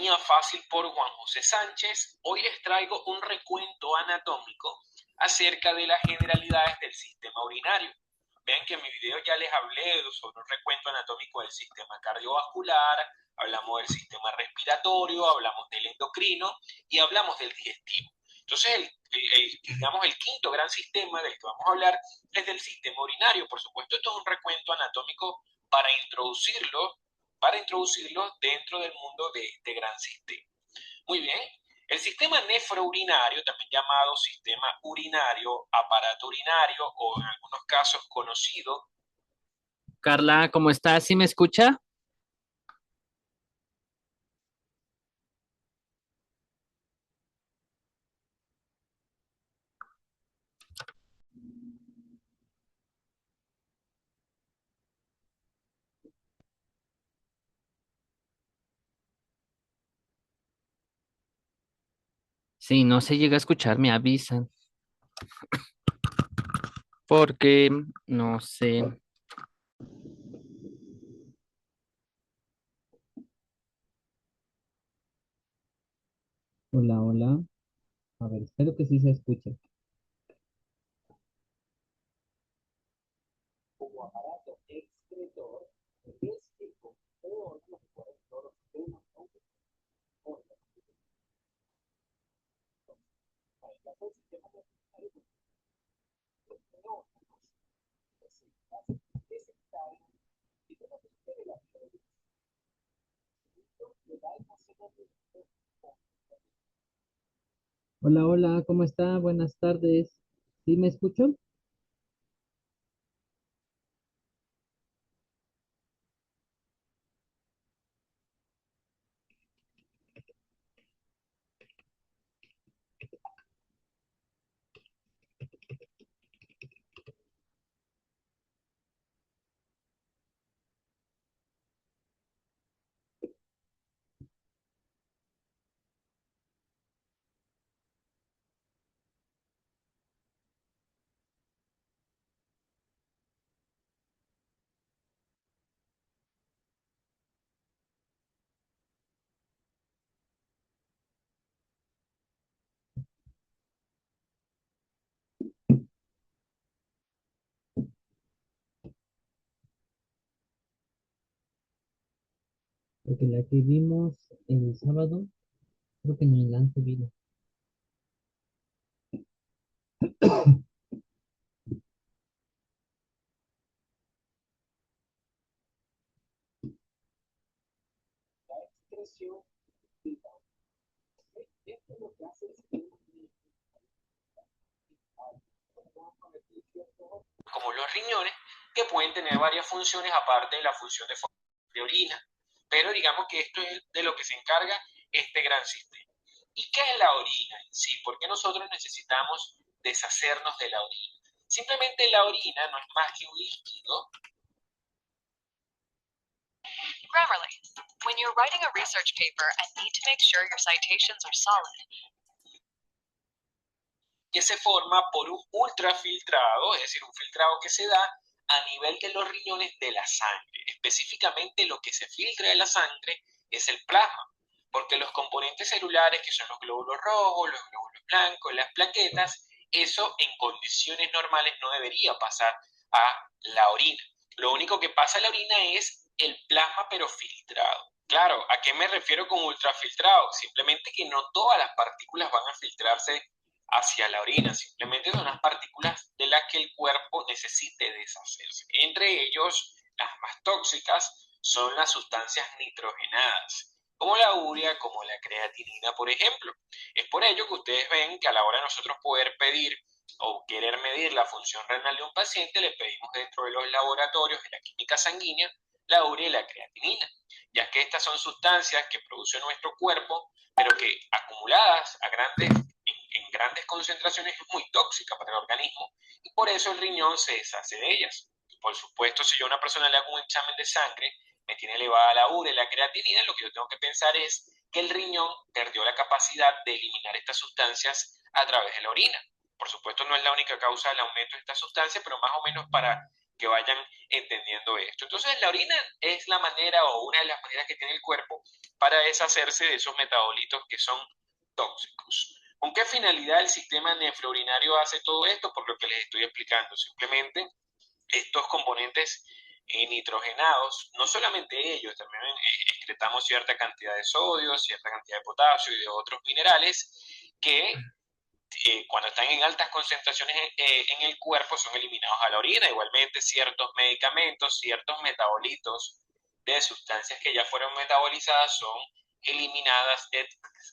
Anatomía Fácil por Juan José Sánchez. Hoy les traigo un recuento anatómico acerca de las generalidades del sistema urinario. Vean que en mi video ya les hablé sobre un recuento anatómico del sistema cardiovascular, hablamos del sistema respiratorio, hablamos del endocrino y hablamos del digestivo. Entonces, digamos, el quinto gran sistema del que vamos a hablar es del sistema urinario. Por supuesto, esto es un recuento anatómico para introducirlo dentro del mundo de este gran sistema. Muy bien, el sistema nefrourinario, también llamado sistema urinario, aparato urinario o en algunos casos conocido. Carla, ¿cómo estás? ¿Sí me escucha? Si no se llega a escuchar, me avisan. Porque, no sé. Hola, hola. A ver, espero que sí se escuche. Como aparato excretor, es que conforma por todos los sistemas, para el caso del sistema respiratorio, no, y de la Hola, hola, ¿cómo está? Buenas tardes. ¿Sí me escucho? Porque la que vimos el sábado, creo que ni la han subido. excreción. Esto es lo que hace el sistema como los riñones, que pueden tener varias funciones aparte de la función de orina. Pero digamos que esto es de lo que se encarga este gran sistema. ¿Y qué es la orina en sí? ¿Por qué nosotros necesitamos deshacernos de la orina? Simplemente la orina no es más que un líquido. Grammarly, when you're writing a research paper and need to make sure your citations are solid, que se forma por un ultrafiltrado, es decir, un filtrado que se da a nivel de los riñones de la sangre. Específicamente lo que se filtra de la sangre es el plasma, porque los componentes celulares, que son los glóbulos rojos, los glóbulos blancos, las plaquetas, eso en condiciones normales no debería pasar a la orina. Lo único que pasa a la orina es el plasma, pero filtrado. Claro, ¿a qué me refiero con ultrafiltrado? Simplemente que no todas las partículas van a filtrarse hacia la orina, simplemente son las partículas de las que el cuerpo necesite deshacerse. Entre ellos, las más tóxicas son las sustancias nitrogenadas, como la urea, como la creatinina, por ejemplo. Es por ello que ustedes ven que a la hora de nosotros poder pedir o querer medir la función renal de un paciente, le pedimos dentro de los laboratorios de la química sanguínea la urea y la creatinina, ya que estas son sustancias que produce nuestro cuerpo, pero que acumuladas en grandes concentraciones es muy tóxica para el organismo y por eso el riñón se deshace de ellas. Por supuesto, si yo a una persona le hago un examen de sangre, me tiene elevada la urea y la creatinina, lo que yo tengo que pensar es que el riñón perdió la capacidad de eliminar estas sustancias a través de la orina. Por supuesto, no es la única causa del aumento de estas sustancias, pero más o menos para que vayan entendiendo esto. Entonces, la orina es la manera o una de las maneras que tiene el cuerpo para deshacerse de esos metabolitos que son tóxicos. ¿Con qué finalidad el sistema nefrourinario hace todo esto? Por lo que les estoy explicando. Simplemente estos componentes nitrogenados, no solamente ellos, también excretamos cierta cantidad de sodio, cierta cantidad de potasio y de otros minerales que cuando están en altas concentraciones en el cuerpo son eliminados a la orina. Igualmente ciertos medicamentos, ciertos metabolitos de sustancias que ya fueron metabolizadas son eliminadas,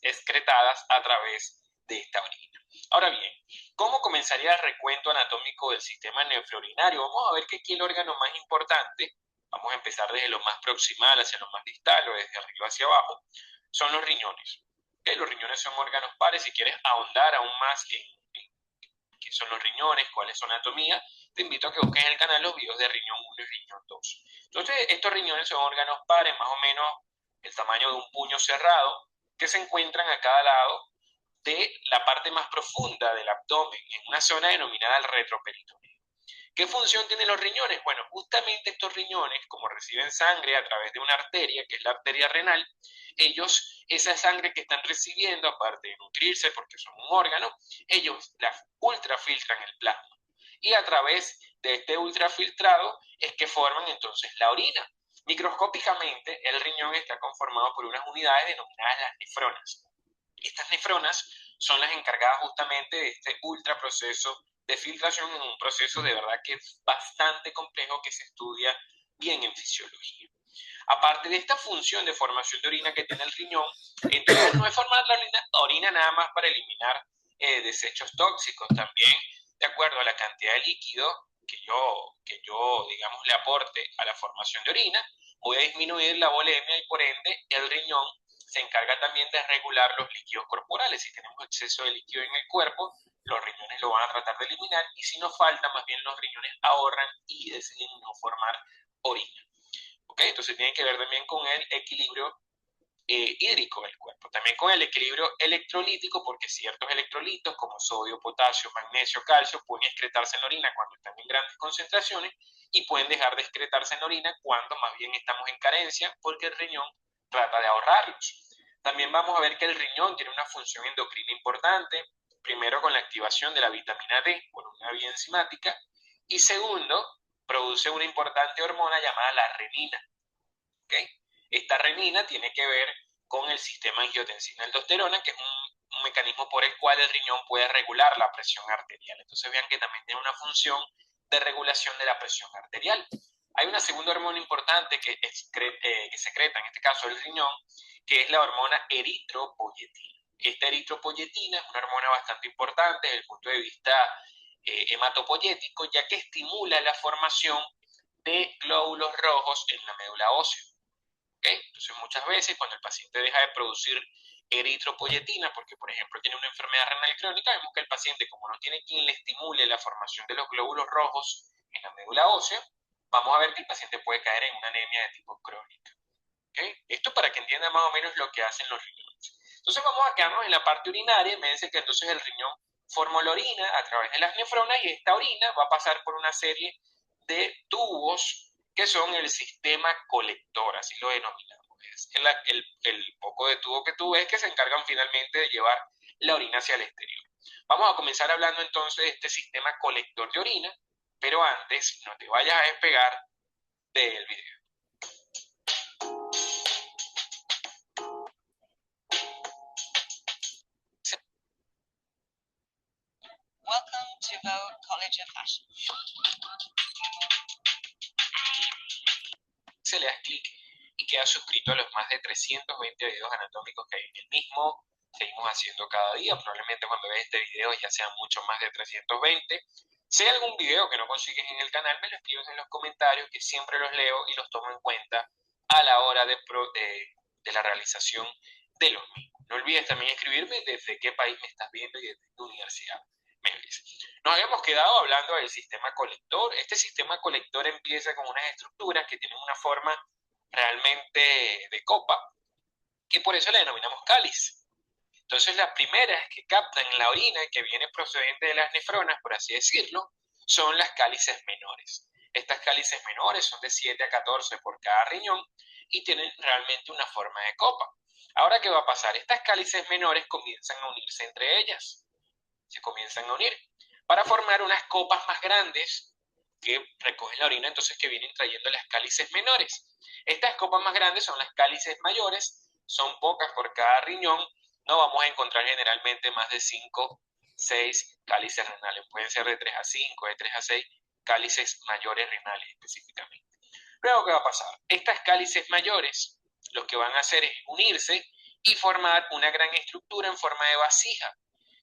excretadas a través de esta orina. Ahora bien, ¿cómo comenzaría el recuento anatómico del sistema nefrourinario? Vamos a ver que aquí el órgano más importante, vamos a empezar desde lo más proximal hacia lo más distal o desde arriba hacia abajo, son los riñones. Los riñones son órganos pares. Si quieres ahondar aún más en qué son los riñones, cuál es su anatomía, te invito a que busques en el canal los videos de riñón 1 y riñón 2. Entonces, estos riñones son órganos pares, más o menos el tamaño de un puño cerrado, que se encuentran a cada lado de la parte más profunda del abdomen, en una zona denominada el retroperitoneo. ¿Qué función tienen los riñones? Bueno, justamente estos riñones, como reciben sangre a través de una arteria, que es la arteria renal, ellos, esa sangre que están recibiendo, aparte de nutrirse porque son un órgano, ellos la ultrafiltran el plasma. Y a través de este ultrafiltrado es que forman entonces la orina. Microscópicamente, el riñón está conformado por unas unidades denominadas las nefronas. Estas nefronas son las encargadas justamente de este ultraproceso de filtración, en un proceso de verdad que es bastante complejo, que se estudia bien en fisiología. Aparte de esta función de formación de orina que tiene el riñón, entonces no es formar la orina nada más para eliminar desechos tóxicos, también de acuerdo a la cantidad de líquido que yo, digamos, le aporte a la formación de orina, voy a disminuir la volemia y por ende el riñón se encarga también de regular los líquidos corporales. Si tenemos exceso de líquido en el cuerpo, los riñones lo van a tratar de eliminar, y si nos falta, más bien los riñones ahorran y deciden no formar orina. ¿Okay? Entonces tiene que ver también con el equilibrio hídrico del cuerpo, también con el equilibrio electrolítico, porque ciertos electrolitos como sodio, potasio, magnesio, calcio pueden excretarse en la orina cuando están en grandes concentraciones y pueden dejar de excretarse en la orina cuando más bien estamos en carencia, porque el riñón trata de ahorrarlos. También vamos a ver que el riñón tiene una función endocrina importante, primero con la activación de la vitamina D por una vía enzimática, y segundo, produce una importante hormona llamada la renina. ¿Okay? Esta renina tiene que ver con el sistema angiotensina-aldosterona, que es un mecanismo por el cual el riñón puede regular la presión arterial. Entonces vean que también tiene una función de regulación de la presión arterial. Hay una segunda hormona importante que secreta, en este caso el riñón, que es la hormona eritropoyetina. Esta eritropoyetina es una hormona bastante importante desde el punto de vista hematopoyético, ya que estimula la formación de glóbulos rojos en la médula ósea. ¿Okay? Entonces muchas veces cuando el paciente deja de producir eritropoyetina, porque por ejemplo tiene una enfermedad renal crónica, vemos que el paciente, como no tiene quien le estimule la formación de los glóbulos rojos en la médula ósea, vamos a ver que el paciente puede caer en una anemia de tipo crónica. ¿Okay? Esto para que entiendan más o menos lo que hacen los riñones. Entonces vamos a quedarnos en la parte urinaria. Me dice que entonces el riñón forma la orina a través de las nefronas, y esta orina va a pasar por una serie de tubos que son el sistema colector, así lo denominamos. Es el poco de tubo que tú ves que se encargan finalmente de llevar la orina hacia el exterior. Vamos a comenzar hablando entonces de este sistema colector de orina, pero antes no te vayas a despegar del video. Welcome to Vogue College of Fashion. Se le das clic y quedas suscrito a los más de 320 videos anatómicos que hay en el mismo. Seguimos haciendo cada día, probablemente cuando veas este video ya sean mucho más de 320. Si hay algún video que no consigues en el canal, me lo escribes en los comentarios, que siempre los leo y los tomo en cuenta a la hora de la realización de los mismos. No olvides también escribirme desde qué país me estás viendo y desde qué universidad me ves. Nos habíamos quedado hablando del sistema colector. Este sistema colector empieza con unas estructuras que tienen una forma realmente de copa, que por eso le denominamos cáliz. Entonces las primeras que captan la orina que viene procedente de las nefronas, por así decirlo, son las cálices menores. Estas cálices menores son de 7 a 14 por cada riñón, y tienen realmente una forma de copa. Ahora, ¿qué va a pasar? Estas cálices menores comienzan a unirse entre ellas, se comienzan a unir para formar unas copas más grandes que recogen la orina, entonces que vienen trayendo las cálices menores. Estas copas más grandes son las cálices mayores, son pocas por cada riñón, no vamos a encontrar generalmente más de 5, 6 cálices renales, pueden ser de 3 a 5, de 3 a 6 cálices mayores renales específicamente. Luego, ¿qué va a pasar? Estas cálices mayores lo que van a hacer es unirse y formar una gran estructura en forma de vasija,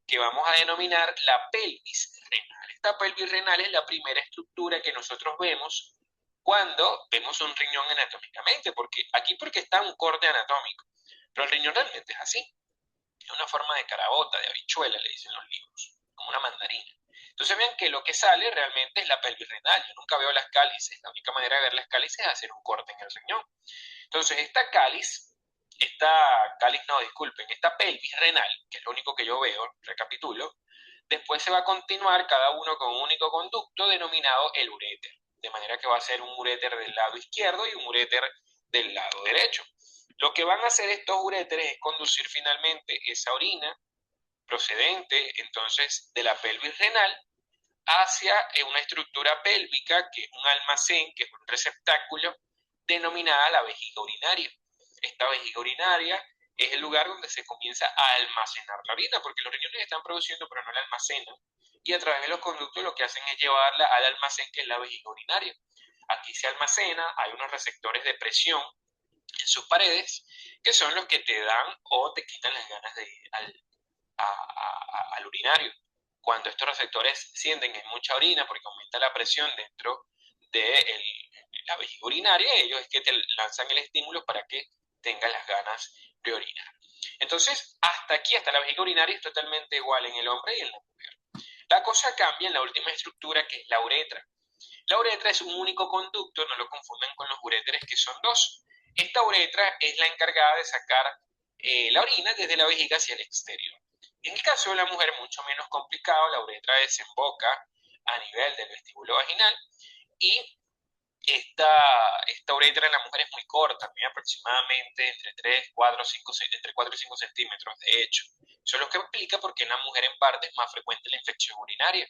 que vamos a denominar la pelvis renal. Esta pelvis renal es la primera estructura que nosotros vemos cuando vemos un riñón anatómicamente, porque está un corte anatómico, pero el riñón realmente es así, es una forma de carabota, de habichuela, le dicen los libros, como una mandarina. Entonces vean que lo que sale realmente es la pelvis renal, yo nunca veo las cálices, la única manera de ver las cálices es hacer un corte en el riñón. Entonces esta pelvis renal, que es lo único que yo veo, recapitulo, después se va a continuar cada uno con un único conducto denominado el uréter, de manera que va a ser un uréter del lado izquierdo y un uréter del lado derecho. Lo que van a hacer estos uréteres es conducir finalmente esa orina procedente entonces de la pelvis renal hacia una estructura pélvica que es un almacén, que es un receptáculo denominada la vejiga urinaria. Esta vejiga urinaria es el lugar donde se comienza a almacenar la orina, porque los riñones están produciendo pero no la almacenan, y a través de los conductos lo que hacen es llevarla al almacén que es la vejiga urinaria. Aquí se almacena, hay unos receptores de presión en sus paredes que son los que te dan o te quitan las ganas de ir al urinario. Cuando estos receptores sienten que hay mucha orina porque aumenta la presión dentro de la vejiga urinaria, ellos es que te lanzan el estímulo para que tengas las ganas de orinar. Entonces, hasta aquí, hasta la vejiga urinaria es totalmente igual en el hombre y en la mujer. La cosa cambia en la última estructura, que es la uretra. La uretra es un único conducto, no lo confunden con los uréteres, que son dos. Esta uretra es la encargada de sacar la orina desde la vejiga hacia el exterior. En el caso de la mujer es mucho menos complicado, la uretra desemboca a nivel del vestíbulo vaginal y esta uretra en la mujer es muy corta, mide aproximadamente entre 3, 4, 5, 6, entre 4 y 5 centímetros, de hecho. Eso es lo que explica por qué en la mujer en parte es más frecuente la infección urinaria,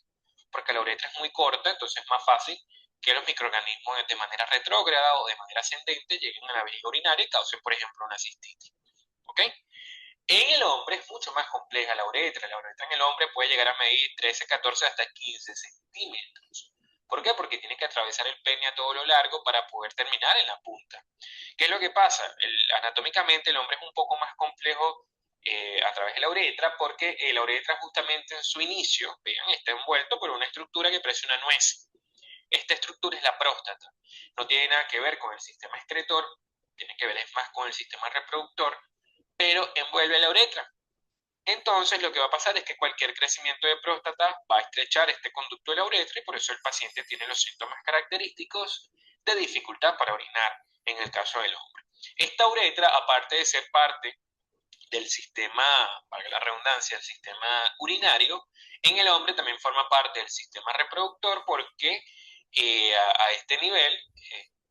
porque la uretra es muy corta, entonces es más fácil que los microorganismos de manera retrógrada o de manera ascendente lleguen a la vejiga urinaria y causen, por ejemplo, una cistitis. ¿Ok? En el hombre es mucho más compleja la uretra. La uretra en el hombre puede llegar a medir 13, 14, hasta 15 centímetros. ¿Por qué? Porque tiene que atravesar el pene a todo lo largo para poder terminar en la punta. ¿Qué es lo que pasa? Anatómicamente el hombre es un poco más complejo a través de la uretra porque la uretra justamente en su inicio, vean, está envuelto por una estructura que parece una nuez. Esta estructura es la próstata. No tiene nada que ver con el sistema excretor, tiene que ver más con el sistema reproductor, pero envuelve la uretra. Entonces lo que va a pasar es que cualquier crecimiento de próstata va a estrechar este conducto de la uretra y por eso el paciente tiene los síntomas característicos de dificultad para orinar en el caso del hombre. Esta uretra, aparte de ser parte del sistema, valga la redundancia, del sistema urinario, en el hombre también forma parte del sistema reproductor porque a este nivel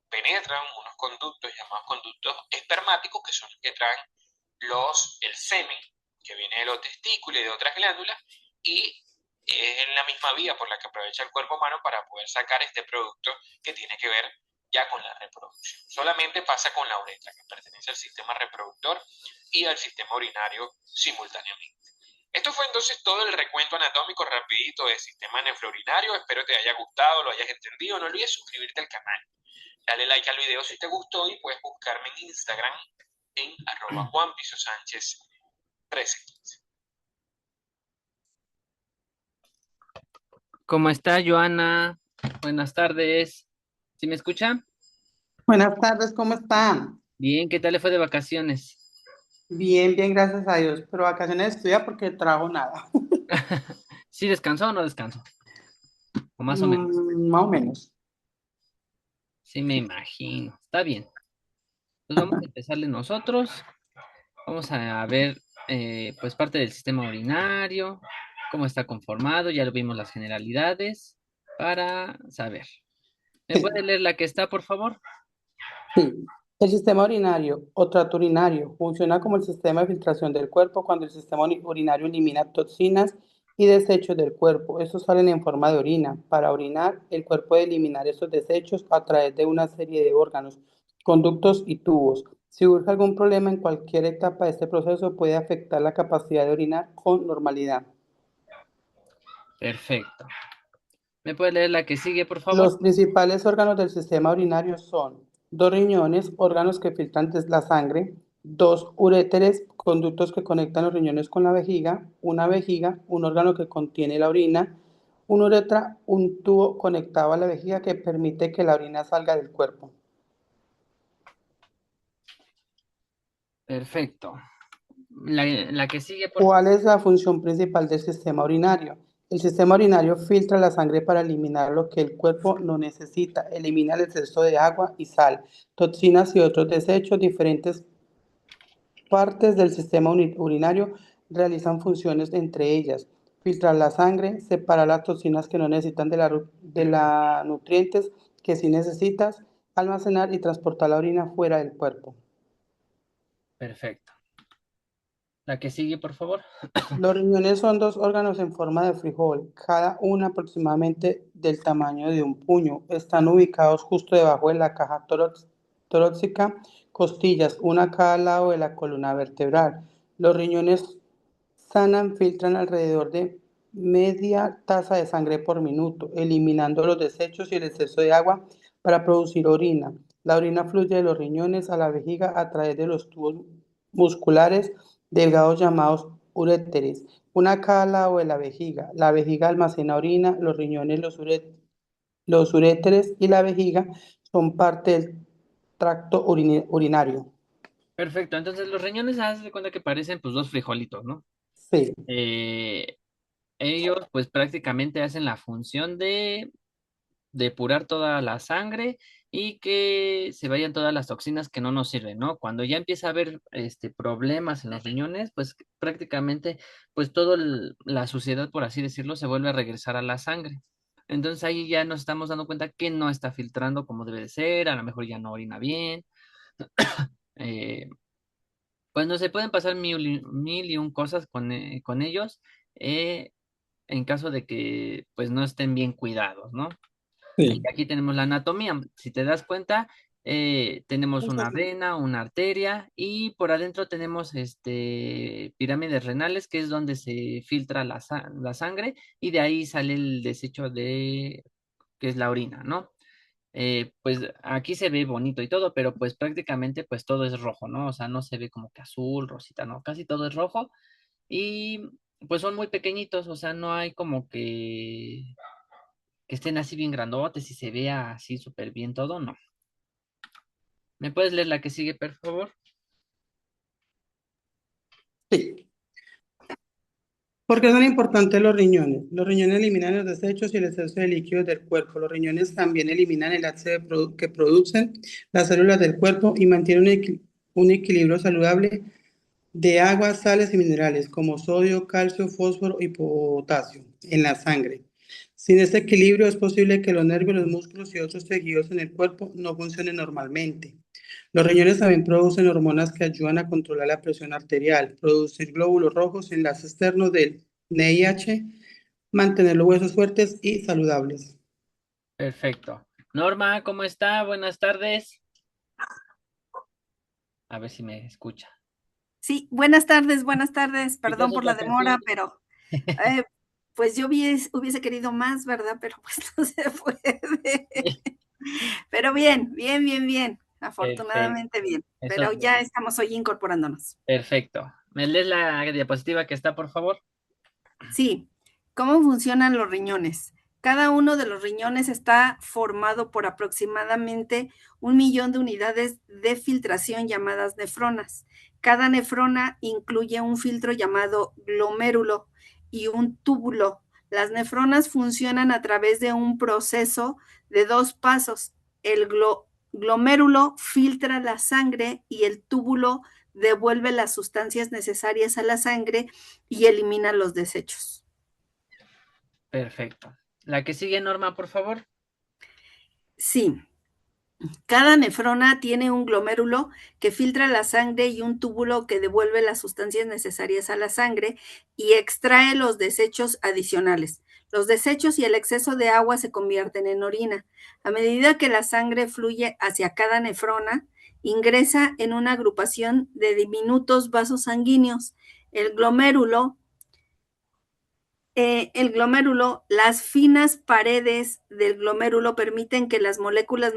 penetran unos conductos llamados conductos espermáticos que son los que traen el semen que viene de los testículos y de otras glándulas y es en la misma vía por la que aprovecha el cuerpo humano para poder sacar este producto que tiene que ver ya con la reproducción. Solamente pasa con la uretra, que pertenece al sistema reproductor y al sistema urinario simultáneamente. Esto fue entonces todo el recuento anatómico rapidito del sistema nefrourinario. Espero te haya gustado, lo hayas entendido. No olvides suscribirte al canal. Dale like al video si te gustó y puedes buscarme en Instagram en @JuanPisoSánchez1315. ¿Cómo está, Joana? Buenas tardes. ¿Sí me escucha? Buenas tardes, ¿cómo están? Bien, ¿qué tal le fue de vacaciones? Bien, bien, gracias a Dios. Pero vacaciones estudia porque trabajo nada. ¿Sí descansó o no descansó? O más o menos. Más o menos. Sí, me imagino. Está bien. Pues vamos a empezarle nosotros. Vamos a ver, pues, parte del sistema urinario, cómo está conformado. Ya lo vimos las generalidades para saber. ¿Me puede leer la que está, por favor? Sí. El sistema urinario o tracto urinario funciona como el sistema de filtración del cuerpo cuando el sistema urinario elimina toxinas y desechos del cuerpo. Estos salen en forma de orina. Para orinar, el cuerpo puede eliminar esos desechos a través de una serie de órganos, conductos y tubos. Si surge algún problema en cualquier etapa de este proceso, puede afectar la capacidad de orinar con normalidad. Perfecto. ¿Me puede leer la que sigue, por favor? Los principales órganos del sistema urinario son dos riñones, órganos que filtran la sangre, dos uréteres, conductos que conectan los riñones con la vejiga, una vejiga, un órgano que contiene la orina, una uretra, un tubo conectado a la vejiga que permite que la orina salga del cuerpo. Perfecto. La que sigue, por favor. ¿Cuál es la función principal del sistema urinario? El sistema urinario filtra la sangre para eliminar lo que el cuerpo no necesita, elimina el exceso de agua y sal, toxinas y otros desechos. Diferentes partes del sistema urinario realizan funciones entre ellas: filtrar la sangre, separar las toxinas que no necesitan de la nutrientes que sí necesitas, almacenar y transportar la orina fuera del cuerpo. Perfecto. La que sigue, por favor. Los riñones son dos órganos en forma de frijol, cada uno aproximadamente del tamaño de un puño. Están ubicados justo debajo de la caja torácica, costillas, una a cada lado de la columna vertebral. Los riñones sanan, filtran alrededor de media taza de sangre por minuto, eliminando los desechos y el exceso de agua para producir orina. La orina fluye de los riñones a la vejiga a través de los tubos musculares delgados llamados uréteres, una a cada lado de la vejiga. La vejiga almacena orina, los riñones, los uréteres y la vejiga son parte del tracto urinario. Perfecto. Entonces, los riñones, haz de cuenta que parecen pues dos frijolitos, ¿no? Sí. Eh, Ellos pues prácticamente hacen la función de depurar toda la sangre y que se vayan todas las toxinas que no nos sirven, ¿no? Cuando ya empieza a haber problemas en los riñones, pues prácticamente pues toda la suciedad, por así decirlo, se vuelve a regresar a la sangre. Entonces ahí ya nos estamos dando cuenta que no está filtrando como debe de ser, a lo mejor ya no orina bien. eh, pues no se pueden pasar mil y un cosas con ellos eh, en caso de que pues no estén bien cuidados, ¿no? Sí. Aquí tenemos la anatomía. Si te das cuenta, tenemos una vena, una arteria y por adentro tenemos pirámides renales, que es donde se filtra la sangre y de ahí sale el desecho que es la orina, ¿no? Pues aquí se ve bonito y todo, pero pues prácticamente pues todo es rojo, ¿no? O sea, no se ve como que azul, rosita, no, casi todo es rojo y pues son muy pequeñitos, o sea, no hay como que estén así bien grandotes y se vea así súper bien todo, no. ¿Me puedes leer la que sigue, por favor? Sí. ¿Por qué son importantes los riñones? Los riñones eliminan los desechos y el exceso de líquidos del cuerpo. Los riñones también eliminan el ácido que producen las células del cuerpo y mantienen un equilibrio saludable de agua, sales y minerales como sodio, calcio, fósforo y potasio en la sangre. Sin este equilibrio es posible que los nervios, los músculos y otros tejidos en el cuerpo no funcionen normalmente. Los riñones también producen hormonas que ayudan a controlar la presión arterial, producir glóbulos rojos, enlaces externos del NIH, mantener los huesos fuertes y saludables. Perfecto. Norma, ¿cómo está? Buenas tardes. A ver si me escucha. Sí, buenas tardes, buenas tardes. ¿Qué tal Perdón por sus la demora, vacaciones? pero eh, pues yo hubiese querido más, ¿verdad? Pero pues no se puede. Pero bien, bien, bien, bien. Perfecto. Afortunadamente bien. Eso Pero es ya bueno. estamos hoy incorporándonos. Perfecto. ¿Me lees la diapositiva que está, por favor? Sí, ¿cómo funcionan los riñones? Cada uno de los riñones está formado por aproximadamente 1 millón de unidades de filtración llamadas nefronas. Cada nefrona incluye un filtro llamado glomérulo y un túbulo. Las nefronas funcionan a través de un proceso de 2 pasos. El glomérulo filtra la sangre y el túbulo devuelve las sustancias necesarias a la sangre y elimina los desechos. Perfecto. La que sigue, Norma, por favor. Sí, Cada nefrona tiene un glomérulo que filtra la sangre y un túbulo que devuelve las sustancias necesarias a la sangre y extrae los desechos adicionales. Los desechos y el exceso de agua se convierten en orina. A medida que la sangre fluye hacia cada nefrona, ingresa en una agrupación de diminutos vasos sanguíneos. El glomérulo, las finas paredes del glomérulo permiten que las moléculas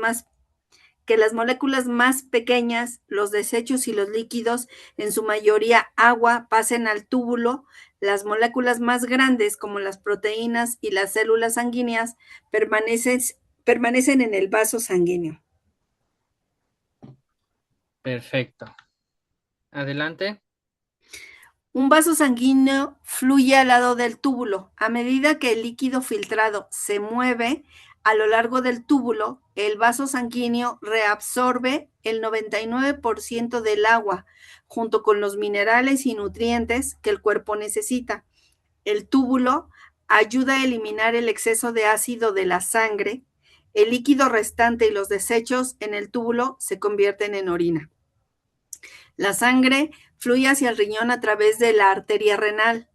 más pequeñas, los desechos y los líquidos, en su mayoría agua, pasen al túbulo. Las moléculas más grandes, como las proteínas y las células sanguíneas, permanecen en el vaso sanguíneo. Perfecto. Adelante. Un vaso sanguíneo fluye al lado del túbulo. A medida que el líquido filtrado se mueve a lo largo del túbulo, el vaso sanguíneo reabsorbe el 99% del agua, junto con los minerales y nutrientes que el cuerpo necesita. El túbulo ayuda a eliminar el exceso de ácido de la sangre. El líquido restante y los desechos en el túbulo se convierten en orina. La sangre fluye hacia el riñón a través de la arteria renal.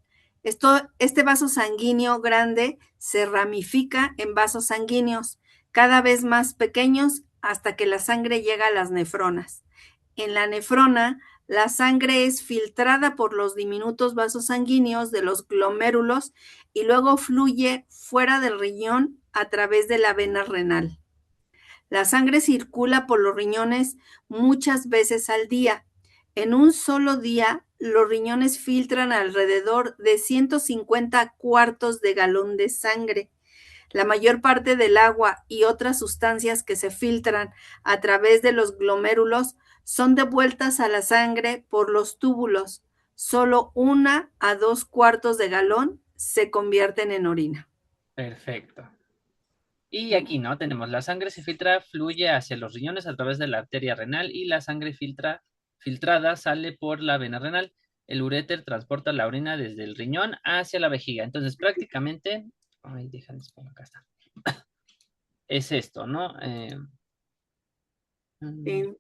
Este vaso sanguíneo grande se ramifica en vasos sanguíneos, cada vez más pequeños hasta que la sangre llega a las nefronas. En la nefrona, la sangre es filtrada por los diminutos vasos sanguíneos de los glomérulos y luego fluye fuera del riñón a través de la vena renal. La sangre circula por los riñones muchas veces al día. En un solo día, los riñones filtran alrededor de 150 cuartos de galón de sangre. La mayor parte del agua y otras sustancias que se filtran a través de los glomérulos son devueltas a la sangre por los túbulos. Solo 1 a 2 cuartos de galón se convierten en orina. Perfecto. Y aquí, ¿no? Tenemos la sangre se filtra, fluye hacia los riñones a través de la arteria renal y la sangre filtrada sale por la vena renal. El uréter transporta la orina desde el riñón hacia la vejiga. Entonces, prácticamente, ay, déjame poner acá está. Es esto, ¿no? En-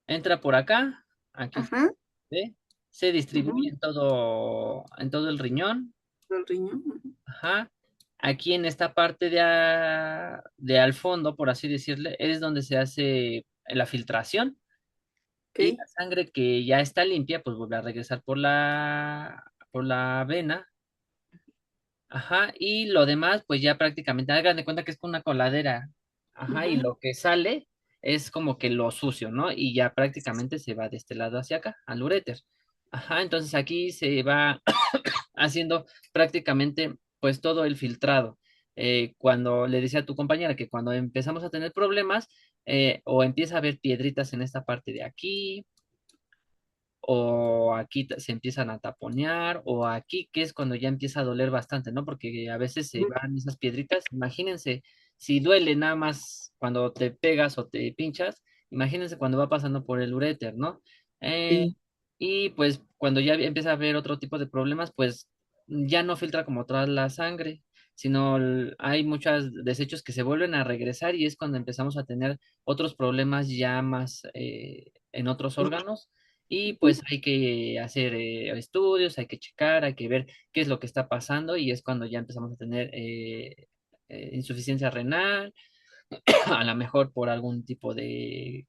Entra por acá, aquí está, Ajá, ¿ve? Se distribuye ujú, en todo el riñón. el riñón. Ujú. Ajá. Aquí en esta parte de al fondo, por así decirle, es donde se hace la filtración y Ok. la sangre que ya está limpia, pues vuelve a regresar por la vena. Ajá. Y lo demás, pues ya prácticamente, hagan de cuenta que es con una coladera. Ajá. Y Ujú. lo que sale es como que lo sucio, ¿no? Y ya prácticamente se va de este lado hacia acá, al uréter. Ajá. Entonces aquí se va haciendo prácticamente pues todo el filtrado. Cuando le decía a tu compañera que cuando empezamos a tener problemas o empieza a haber piedritas en esta parte de aquí, o aquí se empiezan a taponear, o aquí que es cuando ya empieza a doler bastante, ¿no? Porque a veces se van esas piedritas. Imagínense, si duele nada más cuando te pegas o te pinchas, imagínense cuando va pasando por el uréter, ¿no? Eh, Sí. y pues cuando ya empieza a haber otro tipo de problemas, pues ya no filtra como toda la sangre, sino hay muchos desechos que se vuelven a regresar y es cuando empezamos a tener otros problemas ya más en otros órganos y pues hay que hacer estudios, hay que checar, hay que ver qué es lo que está pasando y es cuando ya empezamos a tener insuficiencia renal, a lo mejor por algún tipo de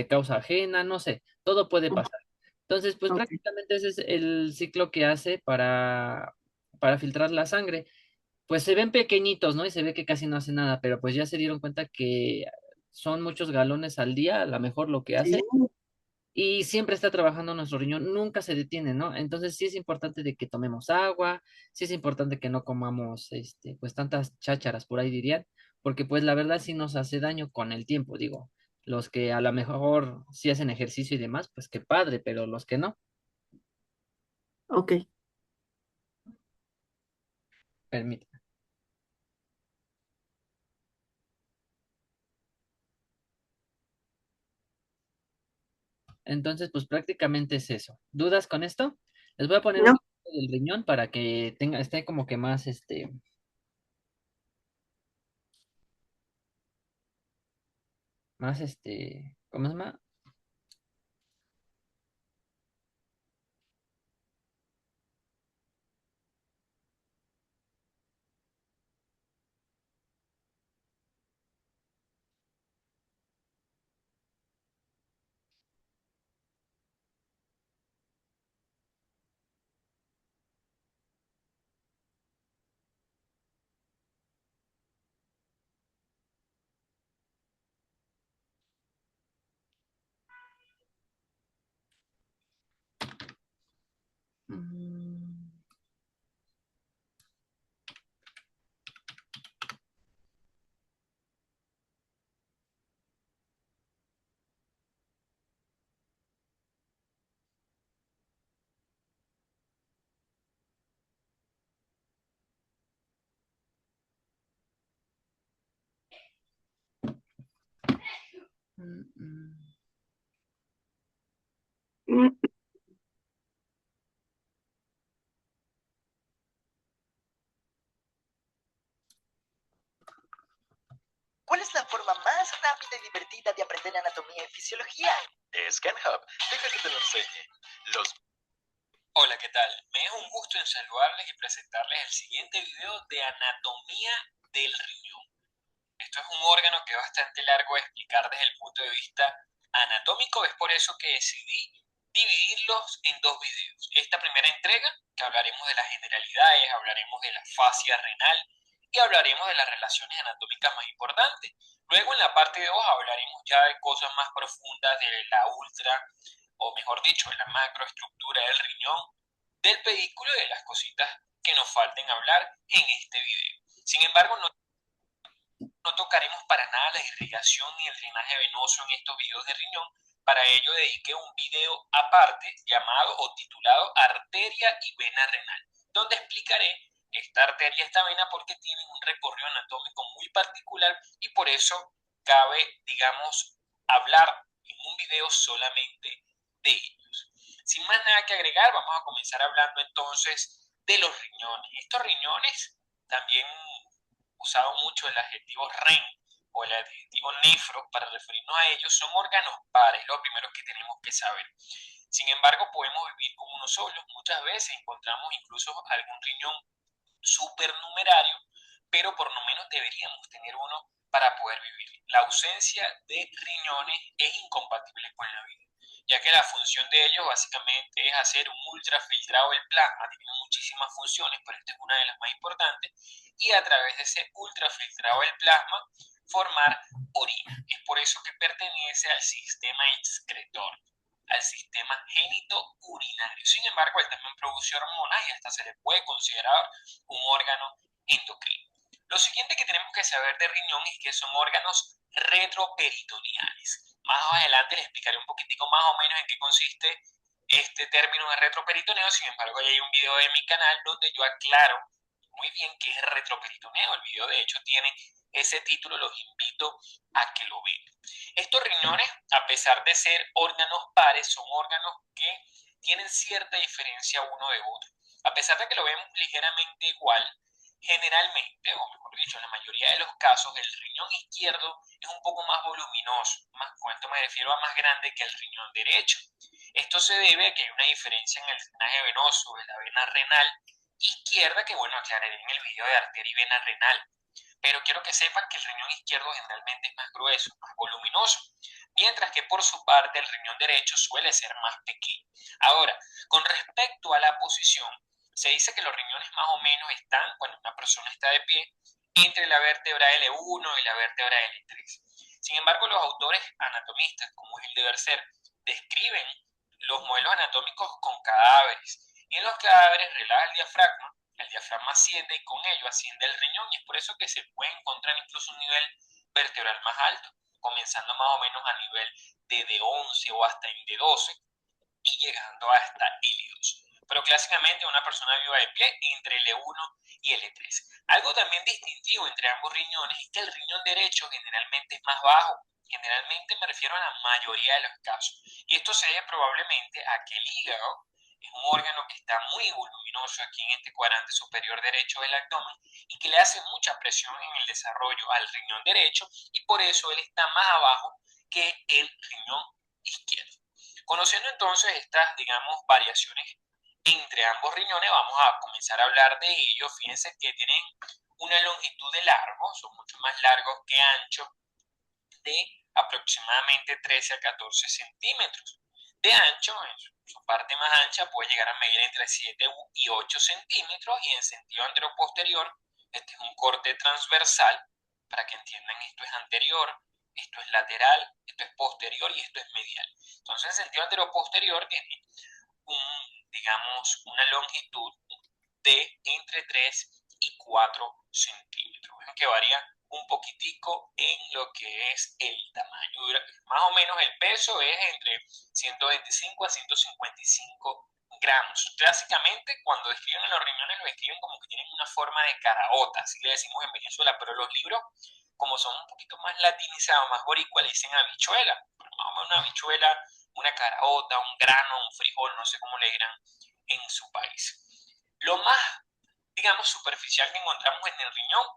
causa ajena, no sé, todo puede Ujú. pasar. Entonces, pues Ok. prácticamente ese es el ciclo que hace para filtrar la sangre. Pues se ven pequeñitos, ¿no? Y se ve que casi no hace nada, pero pues ya se dieron cuenta que son muchos galones al día, a lo mejor lo que Sí. hace y siempre está trabajando nuestro riñón, nunca se detiene, ¿no? Entonces sí es importante de que tomemos agua, sí es importante que no comamos, pues tantas chácharas por ahí dirían, porque pues la verdad sí nos hace daño con el tiempo, digo, los que a lo mejor sí hacen ejercicio y demás, pues qué padre, pero los que no, Ok. permítame. Entonces, pues prácticamente es eso. ¿Dudas con esto? Les voy a poner un No. ejemplo del riñón para que esté como que más, más, ¿cómo se llama? Mm, mm, mm. ¿Cuál es la forma más rápida y divertida de aprender anatomía y fisiología? ScanHub. Deja que te lo enseñe. Hola, ¿qué tal? Me es un gusto en saludarles y presentarles el siguiente video de anatomía del riñón. Esto es un órgano que es bastante largo de explicar desde el punto de vista anatómico, es por eso que decidí dividirlos en dos videos. Esta primera entrega, que hablaremos de las generalidades, hablaremos de la fascia renal y hablaremos de las relaciones anatómicas más importantes. Luego en la parte 2 hablaremos ya de cosas más profundas de la ultra, o mejor dicho, de la macroestructura del riñón, del pedículo y de las cositas que nos falten hablar en este video. Sin embargo, no tocaremos para nada la irrigación ni el drenaje venoso en estos videos de riñón. Para ello dediqué un video aparte llamado o titulado Arteria y Vena Renal, donde explicaré esta arteria y esta vena porque tienen un recorrido anatómico muy particular y por eso cabe, digamos, hablar en un video solamente de ellos. Sin más nada que agregar, vamos a comenzar hablando entonces de los riñones. Estos riñones también usado mucho el adjetivo ren o el adjetivo nefro para referirnos a ellos, son órganos pares, lo primero que tenemos que saber. Sin embargo, podemos vivir con uno solo. Muchas veces encontramos incluso algún riñón supernumerario, pero por lo menos deberíamos tener uno para poder vivir. La ausencia de riñones es incompatible con la vida, ya que la función de ellos básicamente es hacer un ultrafiltrado del plasma. Tienen muchísimas funciones, pero esta es una de las más importantes, y a través de ese ultrafiltrado del plasma formar orina. Es por eso que pertenece al sistema excretor, al sistema genitourinario. Sin embargo, él también produce hormonas y hasta se le puede considerar un órgano endocrino. Lo siguiente que tenemos que saber de riñón es que son órganos retroperitoneales. Más adelante les explicaré un poquitico más o menos en qué consiste este término de retroperitoneo. Sin embargo, ya hay un video de mi canal donde yo aclaro muy bien qué es retroperitoneo. El video de hecho tiene ese título, los invito a que lo vean. Estos riñones, a pesar de ser órganos pares, son órganos que tienen cierta diferencia uno de otro. A pesar de que lo vemos ligeramente igual, generalmente, o mejor dicho, en la mayoría de los casos, el riñón izquierdo es un poco más voluminoso, con esto me refiero a más grande que el riñón derecho. Esto se debe a que hay una diferencia en el drenaje venoso de la vena renal izquierda, que bueno, aclararé en el video de arteria y vena renal. Pero quiero que sepan que el riñón izquierdo generalmente es más grueso, más voluminoso, mientras que por su parte el riñón derecho suele ser más pequeño. Ahora, con respecto a la posición, se dice que los riñones más o menos están, cuando una persona está de pie, entre la vértebra L1 y la vértebra L3. Sin embargo, los autores anatomistas, como es el deber ser, describen los modelos anatómicos con cadáveres, y en los cadáveres relaja el diafragma asciende y con ello asciende el riñón, y es por eso que se puede encontrar incluso un nivel vertebral más alto, comenzando más o menos a nivel de D11 o hasta en D12 y llegando hasta L2. Pero clásicamente una persona viva de pie entre L1 y L3. Algo también distintivo entre ambos riñones es que el riñón derecho generalmente es más bajo. Generalmente me refiero a la mayoría de los casos. Y esto se debe probablemente a que el hígado es un órgano que está muy voluminoso aquí en este cuadrante superior derecho del abdomen y que le hace mucha presión en el desarrollo al riñón derecho, y por eso él está más abajo que el riñón izquierdo. Conociendo entonces estas, digamos, variaciones entre ambos riñones, vamos a comenzar a hablar de ellos. Fíjense que tienen una longitud de largo, son mucho más largos que anchos, de aproximadamente 13 a 14 centímetros. De ancho, en su parte más ancha, puede llegar a medir entre 7 y 8 centímetros, y en sentido anteroposterior, este es un corte transversal. Para que entiendan, esto es anterior, esto es lateral, esto es posterior y esto es medial. Entonces, en sentido anteroposterior tiene digamos, una longitud de entre 3 y 4 centímetros. Ven que varía un poquitico en lo que es el tamaño. Más o menos el peso es entre 125 a 155 gramos. Clásicamente, cuando describen los riñones, lo describen como que tienen una forma de caraota, así le decimos en Venezuela, pero los libros, como son un poquito más latinizados, más boricua, le dicen habichuela. Pero más o menos una habichuela, una caraota, un grano, un frijol, no sé cómo le dirán en su país. Lo más, digamos, superficial que encontramos en el riñón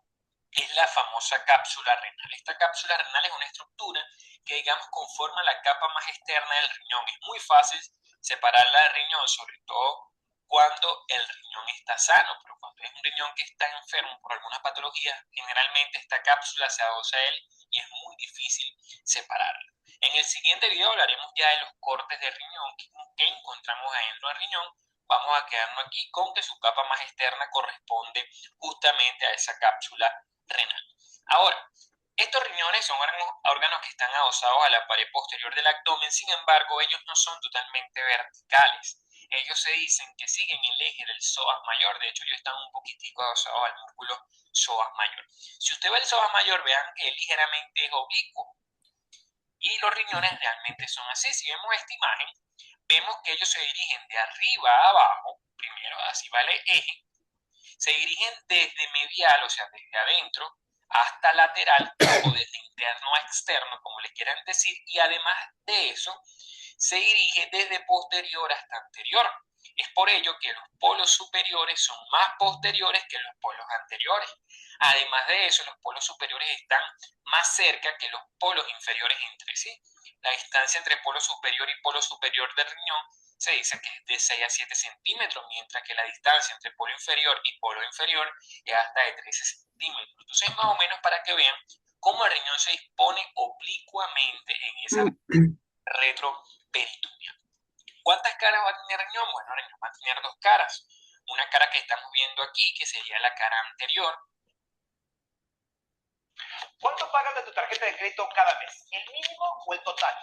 es la famosa cápsula renal. Esta cápsula renal es una estructura que, digamos, conforma la capa más externa del riñón. Es muy fácil separarla del riñón, sobre todo cuando el riñón está sano, pero cuando es un riñón que está enfermo por alguna patología, generalmente esta cápsula se adosa a él y es muy difícil separarla. En el siguiente video hablaremos ya de los cortes de riñón que encontramos adentro del riñón. Vamos a quedarnos aquí con que su capa más externa corresponde justamente a esa cápsula renal. Ahora, estos riñones son órganos que están adosados a la pared posterior del abdomen. Sin embargo, ellos no son totalmente verticales. Ellos se dicen que siguen el eje del psoas mayor. De hecho, ellos están un poquitico adosados al músculo psoas mayor. Si usted ve el psoas mayor, vean que ligeramente es oblicuo. Y los riñones realmente son así. Si vemos esta imagen, vemos que ellos se dirigen de arriba a abajo. Primero, así va el eje. Se dirigen desde medial, o sea, desde adentro, hasta lateral, o desde interno a externo, como le quieran decir, y además de eso, se dirige desde posterior hasta anterior. Es por ello que los polos superiores son más posteriores que los polos anteriores. Además de eso, los polos superiores están más cerca que los polos inferiores entre sí. La distancia entre polo superior y polo superior del riñón se dice que es de 6 a 7 centímetros, mientras que la distancia entre polo inferior y polo inferior es hasta de 13 centímetros. Entonces, más o menos para que vean cómo el riñón se dispone oblicuamente en esa retroperitoneal. ¿Cuántas caras va a tener el riñón? Bueno, el riñón va a tener dos caras. Una cara que estamos viendo aquí, que sería la cara anterior. ¿Cuánto pagas de tu tarjeta de crédito cada mes? ¿El mínimo o el total?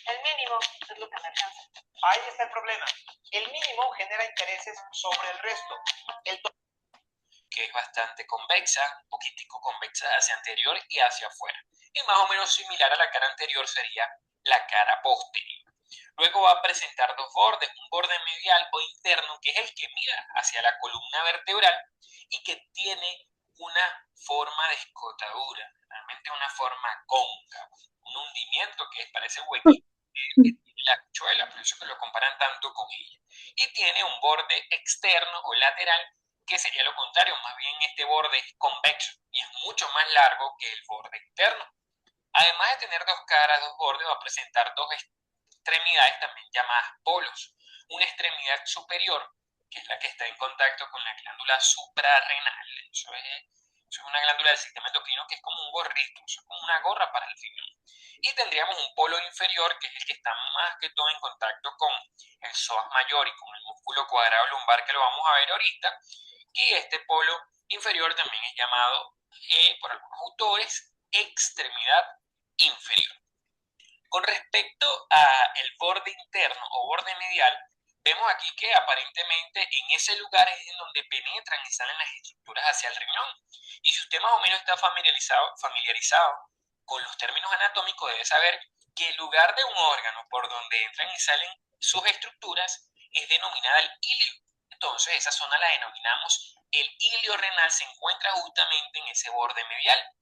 El mínimo es lo que me alcanza. Ahí está el problema. El mínimo genera intereses sobre el resto. El total, que es bastante convexa, un poquitico convexa hacia anterior y hacia afuera. Y más o menos similar a la cara anterior sería la cara posterior. Luego va a presentar dos bordes, un borde medial o interno, que es el que mira hacia la columna vertebral y que tiene una forma de escotadura, realmente una forma cóncava, un hundimiento que parece huequito que tiene la habichuela, por eso que lo comparan tanto con ella. Y tiene un borde externo o lateral, que sería lo contrario, más bien este borde es convexo y es mucho más largo que el borde interno. Además de tener dos caras, dos bordes, va a presentar dos extremidades también llamadas polos. Una extremidad superior, que es la que está en contacto con la glándula suprarrenal. Eso es una glándula del sistema endocrino que es como un gorrito, eso es como una gorra para el riñón. Y tendríamos un polo inferior, que es el que está más que todo en contacto con el psoas mayor y con el músculo cuadrado lumbar, que lo vamos a ver ahorita. Y este polo inferior también es llamado, por algunos autores, extremidad inferior. Con respecto al borde interno o borde medial, vemos aquí que aparentemente en ese lugar es en donde penetran y salen las estructuras hacia el riñón. Y si usted más o menos está familiarizado con los términos anatómicos, debe saber que el lugar de un órgano por donde entran y salen sus estructuras es denominada el ilio. Entonces esa zona la denominamos el ilio renal, se encuentra justamente en ese borde medial.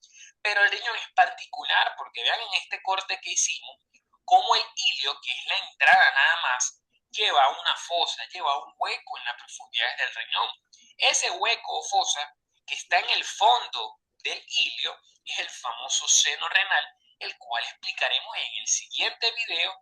Pero el riñón es particular porque vean en este corte que hicimos cómo el ilio, que es la entrada nada más, lleva una fosa, lleva un hueco en las profundidades del riñón. Ese hueco o fosa que está en el fondo del ilio es el famoso seno renal el cual explicaremos en el siguiente video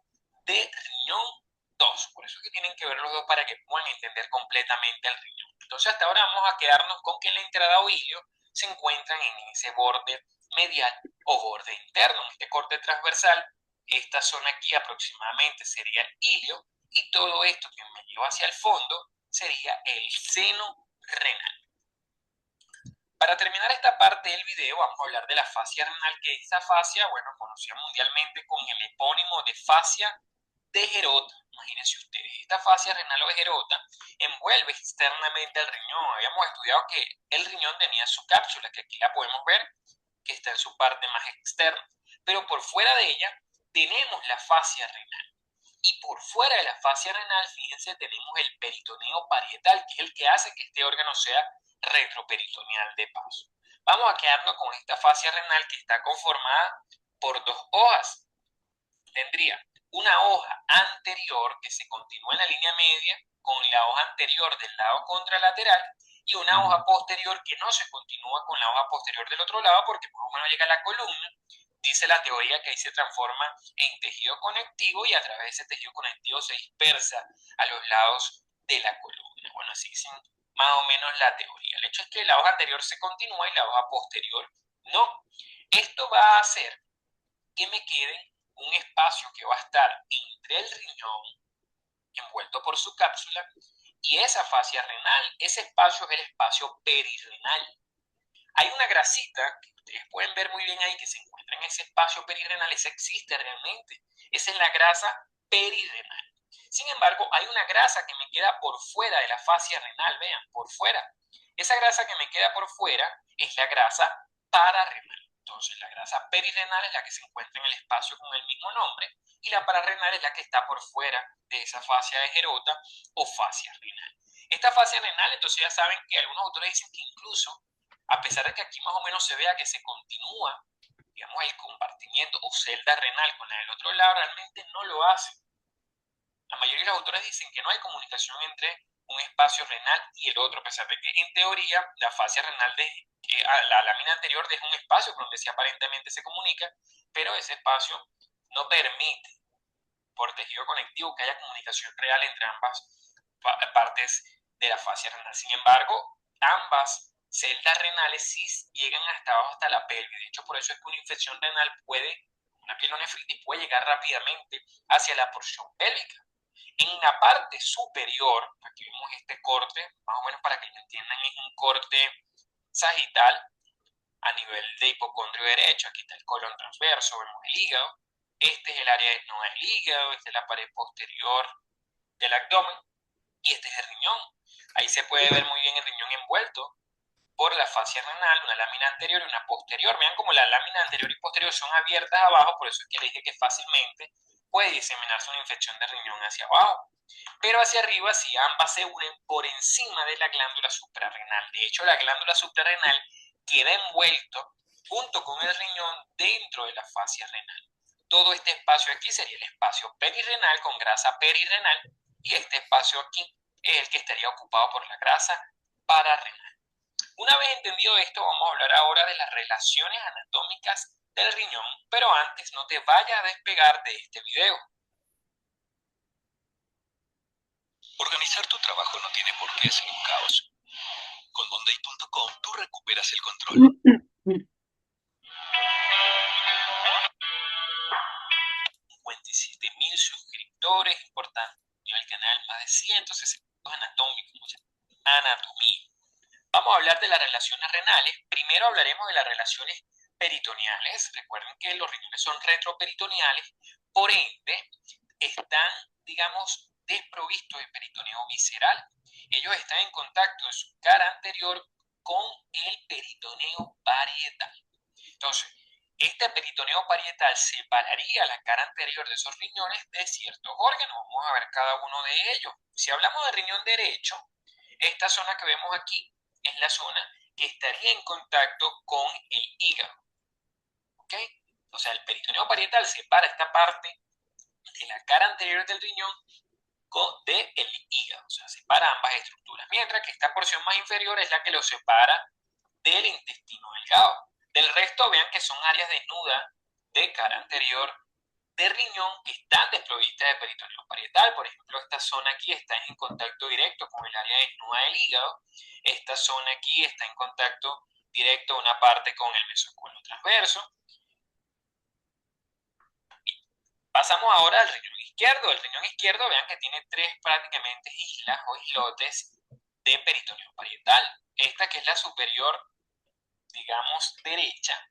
de riñón 2. Por eso es que tienen que ver los dos para que puedan entender completamente el riñón. Entonces hasta ahora vamos a quedarnos con que en la entrada o ilio se encuentran en ese borde medial o borde interno, en este corte transversal. Esta zona aquí aproximadamente sería el ilio y todo esto que me lleva hacia el fondo sería el seno renal. Para terminar esta parte del video vamos a hablar de la fascia renal, que esta fascia, bueno, conocida mundialmente con el epónimo de fascia de Gerota. Imagínense ustedes, esta fascia renal o de Gerota envuelve externamente el riñón. Habíamos estudiado que el riñón tenía su cápsula, que aquí la podemos ver, que está en su parte más externa. Pero por fuera de ella tenemos la fascia renal. Y por fuera de la fascia renal, fíjense, tenemos el peritoneo parietal, que es el que hace que este órgano sea retroperitoneal de paso. Vamos a quedarnos con esta fascia renal que está conformada por dos hojas. Tendría una hoja anterior que se continúa en la línea media con la hoja anterior del lado contralateral y una hoja posterior que no se continúa con la hoja posterior del otro lado porque por lo menos llega a la columna. Dice la teoría que ahí se transforma en tejido conectivo y a través de ese tejido conectivo se dispersa a los lados de la columna. Bueno, así es más o menos la teoría. El hecho es que la hoja anterior se continúa y la hoja posterior no. Esto va a hacer que me quede un espacio que va a estar entre el riñón, envuelto por su cápsula, y esa fascia renal. Ese espacio es el espacio perirrenal. Hay una grasita que ustedes pueden ver muy bien ahí que se encuentra en ese espacio perirrenal. Esa existe realmente. Esa es la grasa perirrenal. Sin embargo, hay una grasa que me queda por fuera de la fascia renal. Vean, por fuera. Esa grasa que me queda por fuera es la grasa pararrenal. Entonces, la grasa perirrenal es la que se encuentra en el espacio con el mismo nombre y la pararrenal es la que está por fuera de esa fascia de Gerota o fascia renal. Esta fascia renal, entonces ya saben que algunos autores dicen que incluso, a pesar de que aquí más o menos se vea que se continúa, digamos, el compartimiento o celda renal con la del otro lado, realmente no lo hace. La mayoría de los autores dicen que no hay comunicación entre un espacio renal y el otro, a pesar de que en teoría la fascia renal la lámina anterior deja un espacio por donde sí aparentemente se comunica, pero ese espacio no permite por tejido conectivo que haya comunicación real entre ambas partes de la fascia renal. Sin embargo, ambas celdas renales sí llegan hasta abajo, hasta la pelvis. De hecho, por eso es que una infección renal una pielonefritis puede llegar rápidamente hacia la porción pélvica. En la parte superior, aquí vemos este corte, más o menos para que lo entiendan, es un corte sagital a nivel de hipocondrio derecho. Aquí está el colon transverso, vemos el hígado. Este es el área de no del hígado, esta es la pared posterior del abdomen y este es el riñón. Ahí se puede ver muy bien el riñón envuelto por la fascia renal, una lámina anterior y una posterior. Vean como la lámina anterior y posterior son abiertas abajo, por eso es que les dije que fácilmente puede diseminarse una infección de riñón hacia abajo. Pero hacia arriba sí ambas se unen por encima de la glándula suprarrenal. De hecho, la glándula suprarrenal queda envuelto junto con el riñón dentro de la fascia renal. Todo este espacio aquí sería el espacio perirrenal con grasa perirrenal y este espacio aquí es el que estaría ocupado por la grasa pararrenal. Una vez entendido esto, vamos a hablar ahora de las relaciones anatómicas del riñón, pero antes no te vayas a despegar de este video. Organizar tu trabajo no tiene por qué ser un caos. Con Monday.com tú recuperas el control. 57.000 suscriptores, importante el canal, más de 160 anatómicos, mucha anatomía. Vamos a hablar de las relaciones renales. Primero hablaremos de las relaciones peritoneales. Recuerden que los riñones son retroperitoneales, por ende están, digamos, desprovistos de peritoneo visceral. Ellos están en contacto en su cara anterior con el peritoneo parietal. Entonces, este peritoneo parietal separaría la cara anterior de esos riñones de ciertos órganos. Vamos a ver cada uno de ellos. Si hablamos de riñón derecho, esta zona que vemos aquí es la zona que estaría en contacto con el hígado. ¿Ok? O sea, el peritoneo parietal separa esta parte de la cara anterior del riñón del hígado. O sea, separa ambas estructuras. Mientras que esta porción más inferior es la que lo separa del intestino delgado. Del resto, vean que son áreas desnudas de cara anterior de riñón que están desprovistas de peritoneo parietal. Por ejemplo, esta zona aquí está en contacto directo con el área desnuda del hígado. Esta zona aquí está en contacto directo una parte con el mesocolon transverso. Pasamos ahora al riñón izquierdo. El riñón izquierdo, vean que tiene tres prácticamente islas o islotes de peritoneo parietal. Esta que es la superior, digamos, derecha,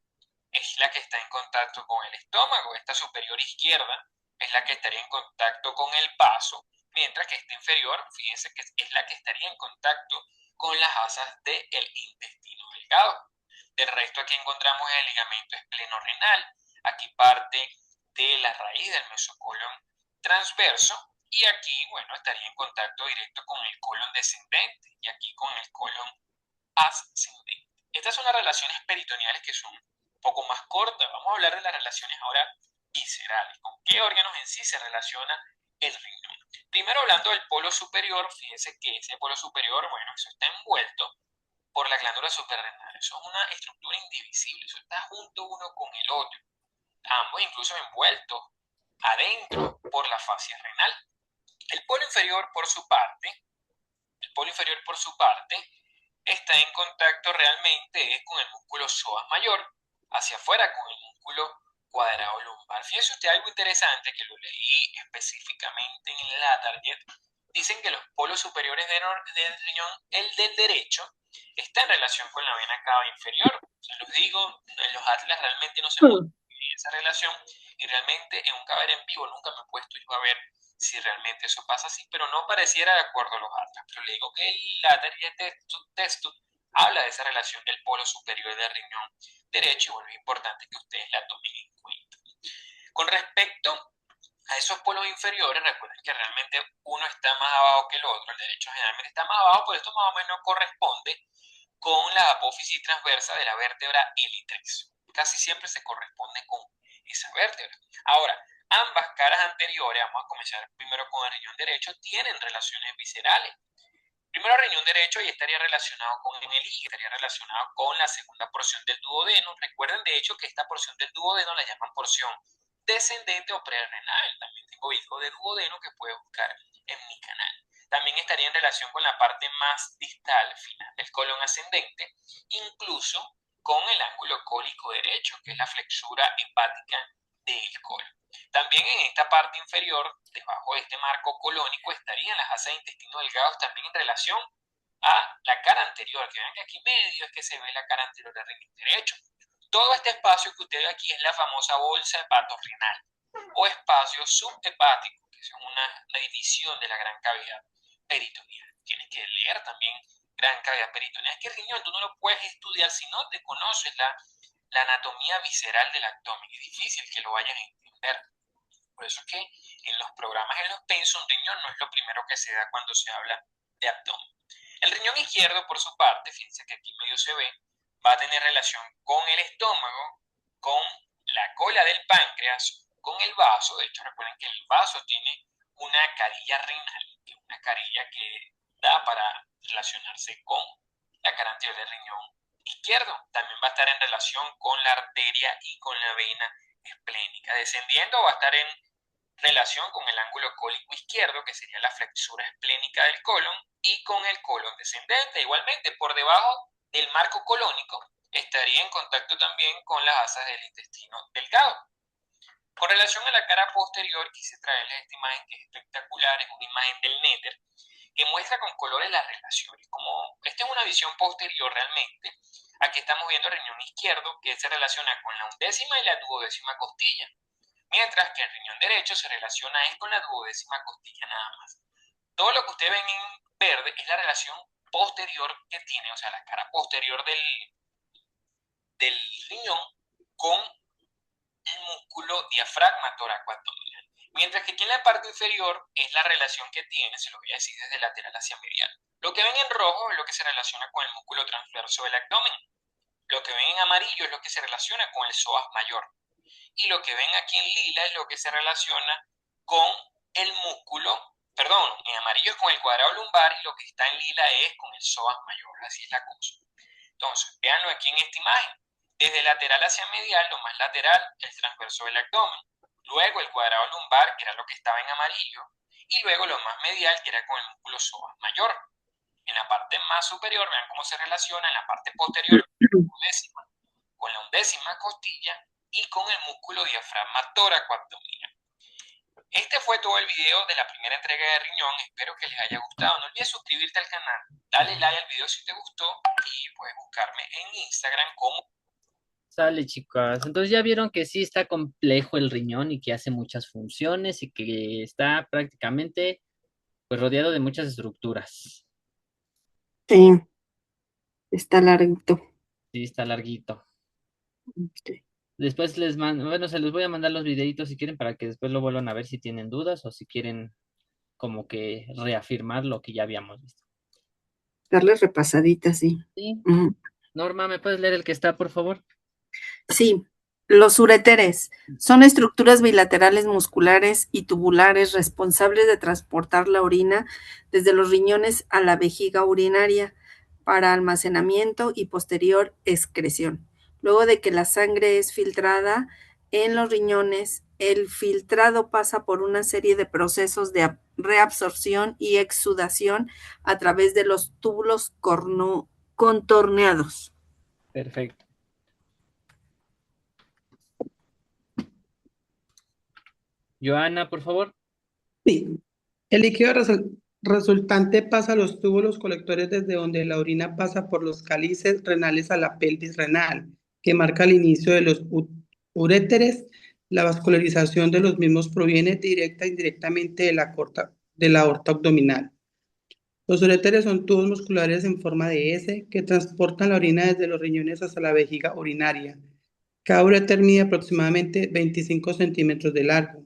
es la que está en contacto con el estómago. Esta superior izquierda es la que estaría en contacto con el vaso, mientras que esta inferior, fíjense que es la que estaría en contacto con las asas del intestino delgado. Del resto aquí encontramos el ligamento esplenorenal. Aquí parte de la raíz del mesocolon transverso y aquí, bueno, estaría en contacto directo con el colon descendente y aquí con el colon ascendente. Estas son las relaciones peritoneales que son un poco más cortas. Vamos a hablar de las relaciones ahora viscerales. ¿Con qué órganos en sí se relaciona el riñón? Primero hablando del polo superior, fíjense que ese polo superior, bueno, eso está envuelto por la glándula suprarrenal. Eso es una estructura indivisible, eso está junto uno con el otro. Ambos incluso envueltos adentro por la fascia renal. El polo inferior por su parte, está en contacto realmente con el músculo psoas mayor, hacia afuera con el músculo cuadrado lumbar. Fíjense usted algo interesante que lo leí específicamente en la target. Dicen que los polos superiores del riñón, el del derecho, está en relación con la vena cava inferior. Se los digo, en los atlas realmente no se muestra esa relación y realmente en un cadáver en vivo nunca me he puesto yo a ver si realmente eso pasa así, pero no pareciera de acuerdo a los atlas. Pero le digo que la target texto habla de esa relación del polo superior del riñón derecho y bueno, es importante que ustedes la tomen en cuenta. Con respecto a esos polos inferiores, recuerden que realmente uno está más abajo que el otro, el derecho generalmente está más abajo, pero esto más o menos corresponde con la apófisis transversa de la vértebra L3. Casi siempre se corresponde con esa vértebra. Ahora, ambas caras anteriores, vamos a comenzar primero con el riñón derecho, tienen relaciones viscerales. Primero el riñón derecho y estaría relacionado con el hígado, estaría relacionado con la segunda porción del duodeno. Recuerden de hecho que esta porción del duodeno la llaman porción descendente o prerrenal. También tengo videos de duodeno que puedes buscar en mi canal. También estaría en relación con la parte más distal final del colon ascendente, incluso con el ángulo cólico derecho, que es la flexura hepática del colon. También en esta parte inferior, debajo de este marco colónico, estarían las asas de intestino delgados también en relación a la cara anterior, que vean que aquí medio es que se ve la cara anterior del riñón derecho. Todo este espacio que usted ve aquí es la famosa bolsa hepatorenal o espacio subhepático, que es una división de la gran cavidad peritoneal. Tienes que leer también gran cavidad peritoneal. Es que el riñón tú no lo puedes estudiar si no te conoces la anatomía visceral del abdomen. Es difícil que lo vayas a entender. Por eso es que en los programas, en los pensos, un riñón no es lo primero que se da cuando se habla de abdomen. El riñón izquierdo, por su parte, fíjense que aquí medio se ve, va a tener relación con el estómago, con la cola del páncreas, con el vaso. De hecho, recuerden que el vaso tiene una carilla renal, que es una carilla que da para relacionarse con la cara anterior del riñón izquierdo. También va a estar en relación con la arteria y con la vena esplénica. Descendiendo va a estar en relación con el ángulo cólico izquierdo, que sería la flexura esplénica del colon, y con el colon descendente. Igualmente, por debajo del marco colónico estaría en contacto también con las asas del intestino delgado. Con relación a la cara posterior, quise traerles esta imagen que es espectacular, es una imagen del néter, que muestra con colores las relaciones. Como esta es una visión posterior realmente, aquí estamos viendo el riñón izquierdo, que se relaciona con la undécima y la duodécima costilla, mientras que el riñón derecho se relaciona con la duodécima costilla nada más. Todo lo que ustedes ven en verde es la relación posterior que tiene, o sea, la cara posterior del riñón con el músculo diafragma toracoabdominal. Mientras que aquí en la parte inferior es la relación que tiene, se lo voy a decir desde lateral hacia medial. Lo que ven en rojo es lo que se relaciona con el músculo transverso del abdomen. Lo que ven en amarillo es lo que se relaciona con el psoas mayor. Y lo que ven aquí en lila es lo que se relaciona con el músculo, perdón, en amarillo es con el cuadrado lumbar y lo que está en lila es con el psoas mayor, así es la cosa. Entonces, véanlo aquí en esta imagen. Desde lateral hacia medial, lo más lateral, el transverso del abdomen. Luego el cuadrado lumbar, que era lo que estaba en amarillo. Y luego lo más medial, que era con el músculo psoas mayor. En la parte más superior, vean cómo se relaciona en la parte posterior con la undécima costilla y con el músculo diafragma tóraco-abdominal. Este fue todo el video de la primera entrega de riñón. Espero que les haya gustado. No olvides suscribirte al canal, dale like al video si te gustó y puedes buscarme en Instagram como... Sale, chicas. Entonces ya vieron que sí está complejo el riñón y que hace muchas funciones y que está prácticamente pues rodeado de muchas estructuras. Sí, está larguito. Sí, está larguito. Sí. Después les mando, bueno, se les voy a mandar los videitos si quieren para que después lo vuelvan a ver si tienen dudas o si quieren como que reafirmar lo que ya habíamos visto. Darle repasadita, sí. Sí. Ujú. Norma, ¿me puedes leer el que está, por favor? Sí, los uréteres son estructuras bilaterales musculares y tubulares responsables de transportar la orina desde los riñones a la vejiga urinaria para almacenamiento y posterior excreción. Luego de que la sangre es filtrada en los riñones, el filtrado pasa por una serie de procesos de reabsorción y exudación a través de los túbulos contorneados. Perfecto. Joana, por favor. Sí. El líquido resultante pasa a los túbulos colectores desde donde la orina pasa por los cálices renales a la pelvis renal, que marca el inicio de los uréteres. La vascularización de los mismos proviene directa e indirectamente de la aorta abdominal. Los uréteres son tubos musculares en forma de S que transportan la orina desde los riñones hasta la vejiga urinaria. Cada uréter mide aproximadamente 25 centímetros de largo.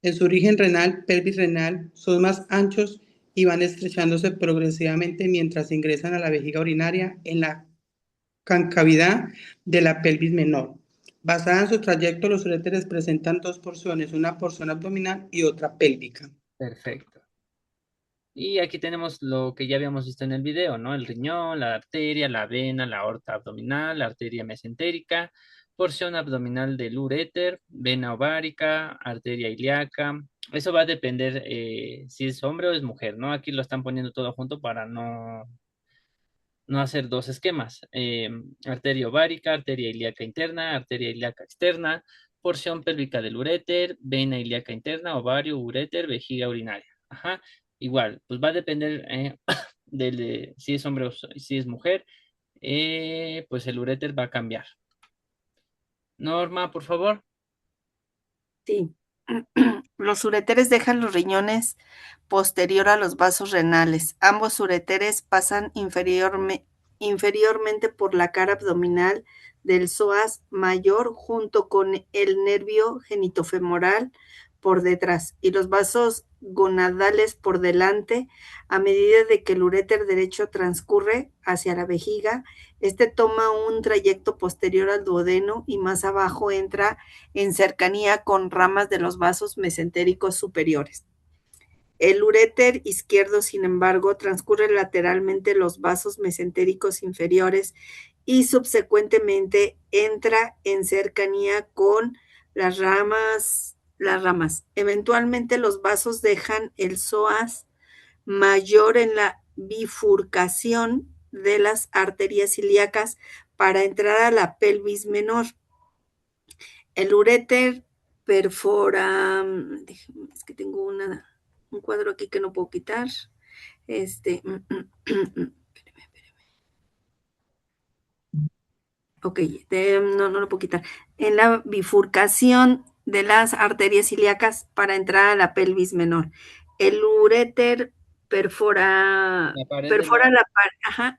En su origen renal, pelvis renal, son más anchos y van estrechándose progresivamente mientras ingresan a la vejiga urinaria en la concavidad de la pelvis menor. Basada en su trayecto, los uréteres presentan dos porciones, una porción abdominal y otra pélvica. Perfecto. Y aquí tenemos lo que ya habíamos visto en el video, ¿no? El riñón, la arteria, la vena, la aorta abdominal, la arteria mesentérica, porción abdominal del uréter, vena ovárica, arteria ilíaca. Eso va a depender si es hombre o es mujer, ¿no? Aquí lo están poniendo todo junto para no hacer dos esquemas. Arteria ovárica, arteria ilíaca interna, arteria ilíaca externa, porción pélvica del uréter, vena ilíaca interna, ovario, uréter, vejiga urinaria. Ajá. Igual, pues va a depender si es hombre o si es mujer, pues el uréter va a cambiar. Norma, por favor. Sí. Los uréteres dejan los riñones posterior a los vasos renales. Ambos uréteres pasan inferiormente por la cara abdominal del psoas mayor junto con el nervio genitofemoral por detrás y los vasos gonadales por delante. A medida de que el uréter derecho transcurre hacia la vejiga, este toma un trayecto posterior al duodeno y más abajo entra en cercanía con ramas de los vasos mesentéricos superiores. El uréter izquierdo, sin embargo, transcurre lateralmente los vasos mesentéricos inferiores y subsecuentemente entra en cercanía con las ramas. Eventualmente los vasos dejan el psoas mayor en la bifurcación de las arterias ilíacas para entrar a la pelvis menor. El uréter perfora, es que tengo un cuadro aquí que no puedo quitar. Ok, no lo puedo quitar. En la bifurcación de las arterias ilíacas para entrar a la pelvis menor. El uréter perfora La pared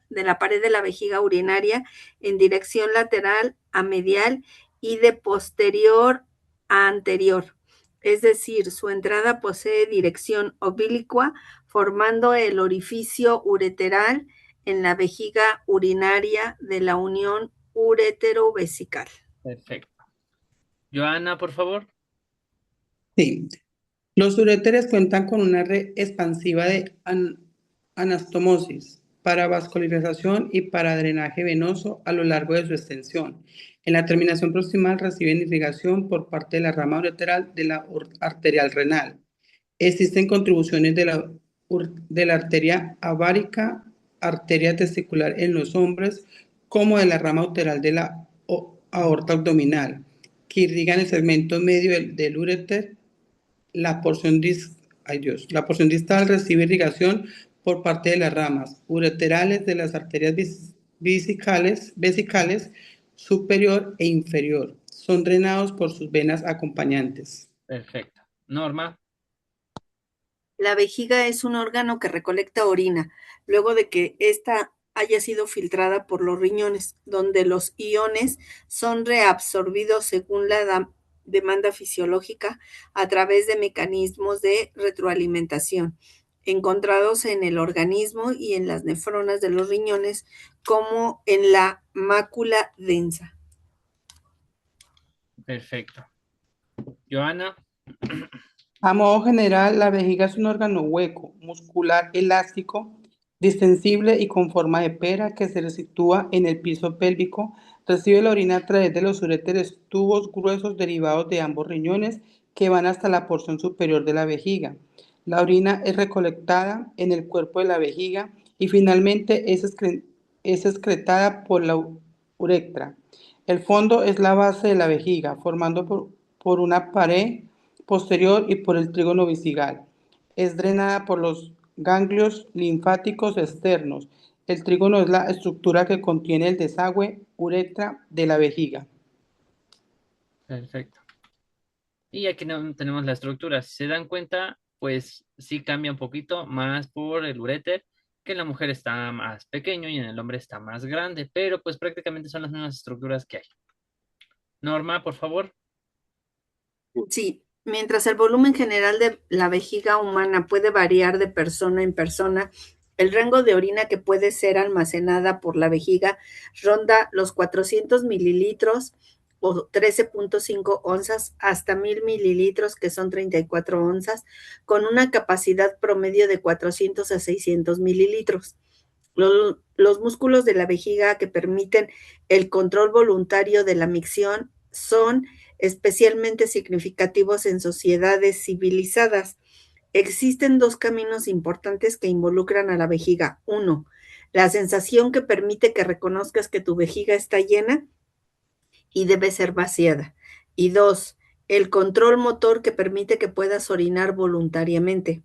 de la pared de la vejiga urinaria en dirección lateral a medial y de posterior a anterior. Es decir, su entrada posee dirección oblicua, formando el orificio ureteral en la vejiga urinaria de la unión uretero-vesical. Perfecto. Joana, por favor. Sí. Los uréteres cuentan con una red expansiva de anastomosis. para vascularización y para drenaje venoso a lo largo de su extensión. En la terminación proximal reciben irrigación por parte de la rama ureteral de la arterial renal. Existen contribuciones de la arteria avárica, arteria testicular en los hombres, como de la rama uteral de la aorta abdominal, que irrigan el segmento medio del uréter. La porción la porción distal recibe irrigación por parte de las ramas ureterales de las arterias vesicales superior e inferior. Son drenados por sus venas acompañantes. Perfecto. Norma, La vejiga es un órgano que recolecta orina luego de que ésta haya sido filtrada por los riñones, donde los iones son reabsorbidos según la demanda fisiológica a través de mecanismos de retroalimentación encontrados en el organismo y en las nefronas de los riñones, como en la mácula densa. perfecto. Joana, A modo general, la vejiga es un órgano hueco, muscular, elástico, distensible y con forma de pera que se sitúa en el piso pélvico. Recibe la orina a través de los uréteres, tubos gruesos derivados de ambos riñones que van hasta la porción superior de la vejiga. La orina es recolectada en el cuerpo de la vejiga y finalmente es excretada por la uretra. El fondo es la base de la vejiga, formando por una pared posterior y por el trígono visigal. Es drenada por los ganglios linfáticos externos. El trígono es la estructura que contiene el desagüe uretra de la vejiga. perfecto. Y aquí no tenemos la estructura. Si se dan cuenta, pues sí cambia un poquito más por el uréter, que en la mujer está más pequeño y en el hombre está más grande, pero pues prácticamente son las mismas estructuras que hay. Norma, por favor. Sí, mientras el volumen general de la vejiga humana puede variar de persona en persona, el rango de orina que puede ser almacenada por la vejiga ronda los 400 mililitros o 13.5 onzas hasta 1000 mililitros, que son 34 onzas, con una capacidad promedio de 400 a 600 mililitros. Los músculos de la vejiga que permiten el control voluntario de la micción son especialmente significativos en sociedades civilizadas. Existen dos caminos importantes que involucran a la vejiga. Uno, la sensación que permite que reconozcas que tu vejiga está llena y debe ser vaciada. Y dos, el control motor que permite que puedas orinar voluntariamente.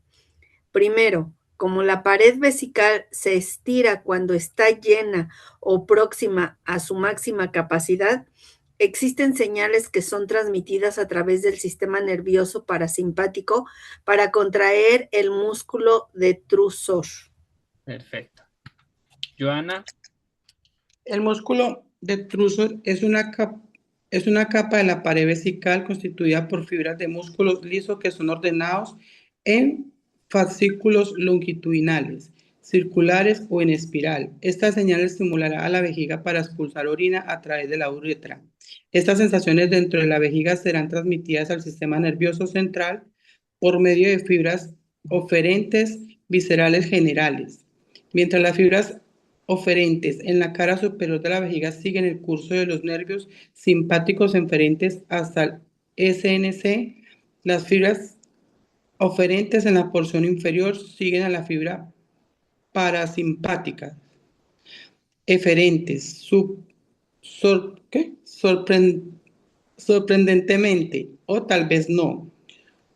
Primero, como la pared vesical se estira cuando está llena o próxima a su máxima capacidad, existen señales que son transmitidas a través del sistema nervioso parasimpático para contraer el músculo detrusor. Perfecto. Joana, El músculo detrusor es una capa de la pared vesical constituida por fibras de músculos lisos que son ordenados en fascículos longitudinales, circulares o en espiral. Esta señal estimulará a la vejiga para expulsar orina a través de la uretra. Estas sensaciones dentro de la vejiga serán transmitidas al sistema nervioso central por medio de fibras oferentes viscerales generales, mientras las fibras oferentes en la cara superior de la vejiga siguen el curso de los nervios simpáticos eferentes hasta el SNC. Las fibras oferentes en la porción inferior siguen a la fibra parasimpática eferentes. Sorprendentemente, o tal vez no,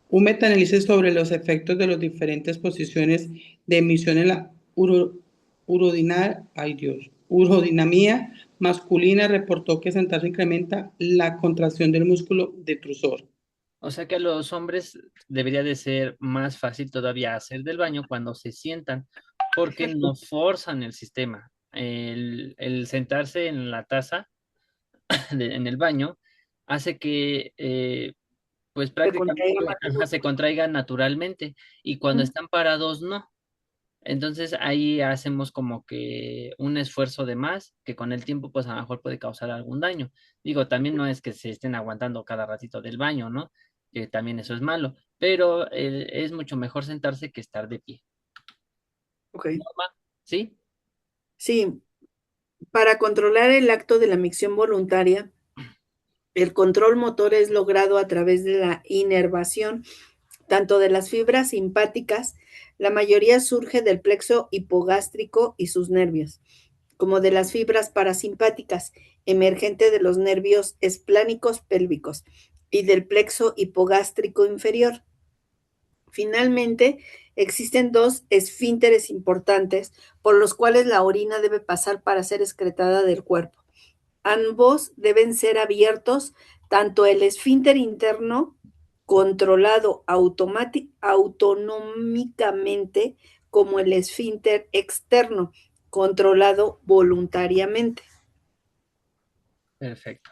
un metaanálisis sobre los efectos de las diferentes posiciones de emisión en la urodinamia masculina reportó que sentarse incrementa la contracción del músculo detrusor. o sea que a los hombres debería de ser más fácil todavía hacer del baño cuando se sientan, porque no forzan el sistema. El sentarse en la taza en el baño hace que pues Se contraiga prácticamente más. ajá, se contraiga naturalmente y cuando están parados no. Entonces ahí hacemos como que un esfuerzo de más que con el tiempo pues a lo mejor puede causar algún daño. Digo, también no es que se estén aguantando cada ratito del baño, ¿no? Que también eso es malo, pero es mucho mejor sentarse que estar de pie. Ok. Norma, ¿sí? Sí, para controlar el acto de la micción voluntaria, el control motor es logrado a través de la inervación tanto de las fibras simpáticas, la mayoría surge del plexo hipogástrico y sus nervios, como de las fibras parasimpáticas, emergente de los nervios esplánicos pélvicos y del plexo hipogástrico inferior. Finalmente, existen dos esfínteres importantes por los cuales la orina debe pasar para ser excretada del cuerpo. Ambos deben ser abiertos, tanto el esfínter interno, controlado autonómicamente, como el esfínter externo, controlado voluntariamente. Perfecto.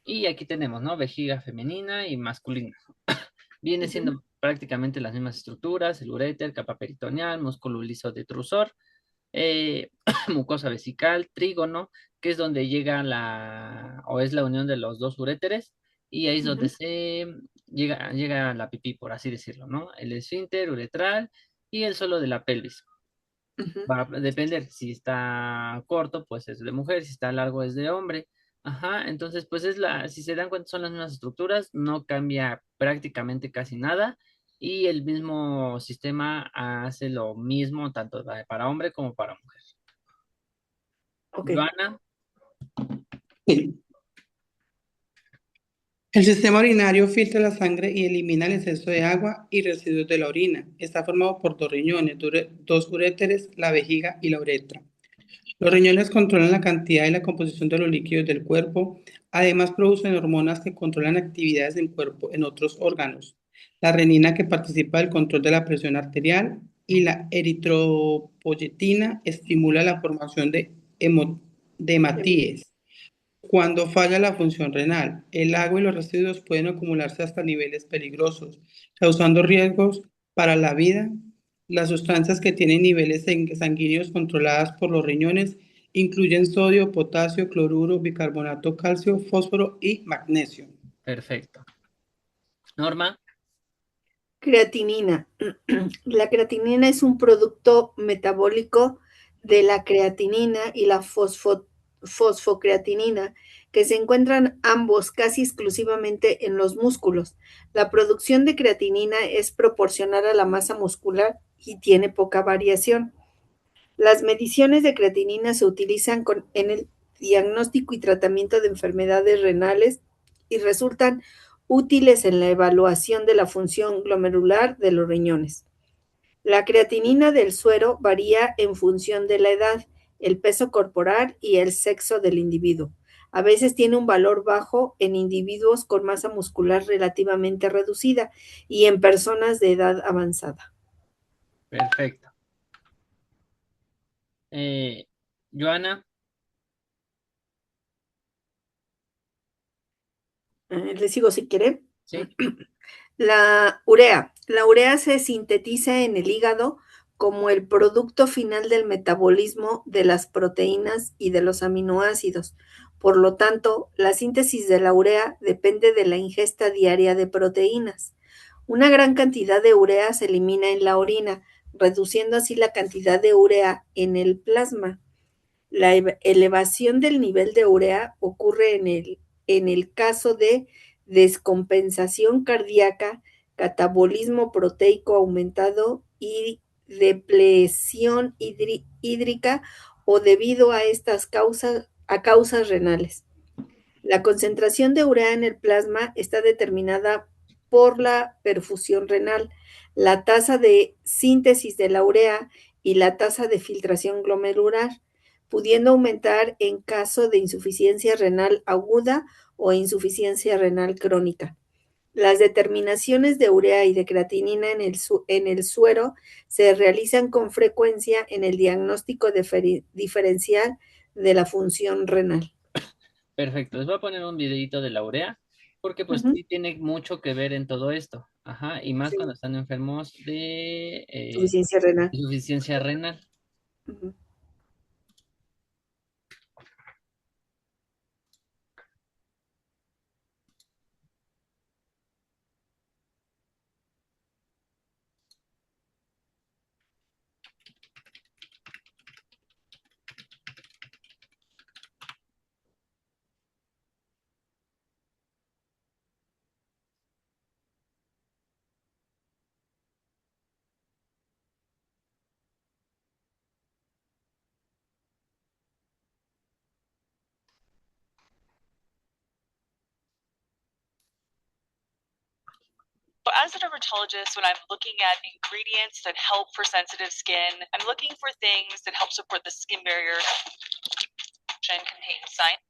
Y aquí tenemos, ¿no? Vejiga femenina y masculina. Viene siendo prácticamente las mismas estructuras, el uréter, capa peritoneal, músculo liso detrusor, eh, mucosa vesical, trígono, que es donde llega o es la unión de los dos uréteres, y ahí es donde se llega la pipí, por así decirlo, ¿no? El esfínter uretral y el suelo de la pelvis. Va a depender, si está corto, pues es de mujer, si está largo es de hombre. Ajá, entonces, pues si se dan cuenta, son las mismas estructuras, no cambia prácticamente casi nada, y el mismo sistema hace lo mismo tanto para hombre como para mujer. Ok. Joana, Sí. El sistema urinario filtra la sangre y elimina el exceso de agua y residuos de la orina. Está formado por dos riñones, dos uréteres, la vejiga y la uretra. Los riñones controlan la cantidad y la composición de los líquidos del cuerpo. Además, producen hormonas que controlan actividades del cuerpo en otros órganos. La renina, que participa del control de la presión arterial, y la eritropoyetina estimula la formación de hematíes. Cuando falla la función renal, el agua y los residuos pueden acumularse hasta niveles peligrosos, causando riesgos para la vida. Las sustancias que tienen niveles sanguíneos controladas por los riñones incluyen sodio, potasio, cloruro, bicarbonato, calcio, fósforo y magnesio. perfecto. Norma, Creatinina. La creatinina es un producto metabólico de la creatinina y la fosfocreatinina, que se encuentran ambos casi exclusivamente en los músculos. La producción de creatinina es proporcional a la masa muscular y tiene poca variación. Las mediciones de creatinina se utilizan en el diagnóstico y tratamiento de enfermedades renales y resultan útiles en la evaluación de la función glomerular de los riñones. La creatinina del suero varía en función de la edad, el peso corporal y el sexo del individuo. A veces tiene un valor bajo en individuos con masa muscular relativamente reducida y en personas de edad avanzada. perfecto. Joana, Les sigo si quieren. ¿sí? La urea. La urea se sintetiza en el hígado como el producto final del metabolismo de las proteínas y de los aminoácidos. Por lo tanto, la síntesis de la urea depende de la ingesta diaria de proteínas. Una gran cantidad de urea se elimina en la orina, reduciendo así la cantidad de urea en el plasma. La elevación del nivel de urea ocurre en el caso de descompensación cardíaca, catabolismo proteico aumentado y depleción hídrica o debido a estas causas renales. La concentración de urea en el plasma está determinada por la perfusión renal, la tasa de síntesis de la urea y la tasa de filtración glomerular, pudiendo aumentar en caso de insuficiencia renal aguda o insuficiencia renal crónica. Las determinaciones de urea y de creatinina en el suero se realizan con frecuencia en el diagnóstico diferencial de la función renal. Perfecto. Les voy a poner un videito de la urea, porque pues sí tiene mucho que ver en todo esto. Ajá, y más Sí, cuando están enfermos de insuficiencia renal. insuficiencia renal. Ujú. As a dermatologist, when I'm looking at ingredients that help for sensitive skin, I'm looking for things that help support the skin barrier and contain science.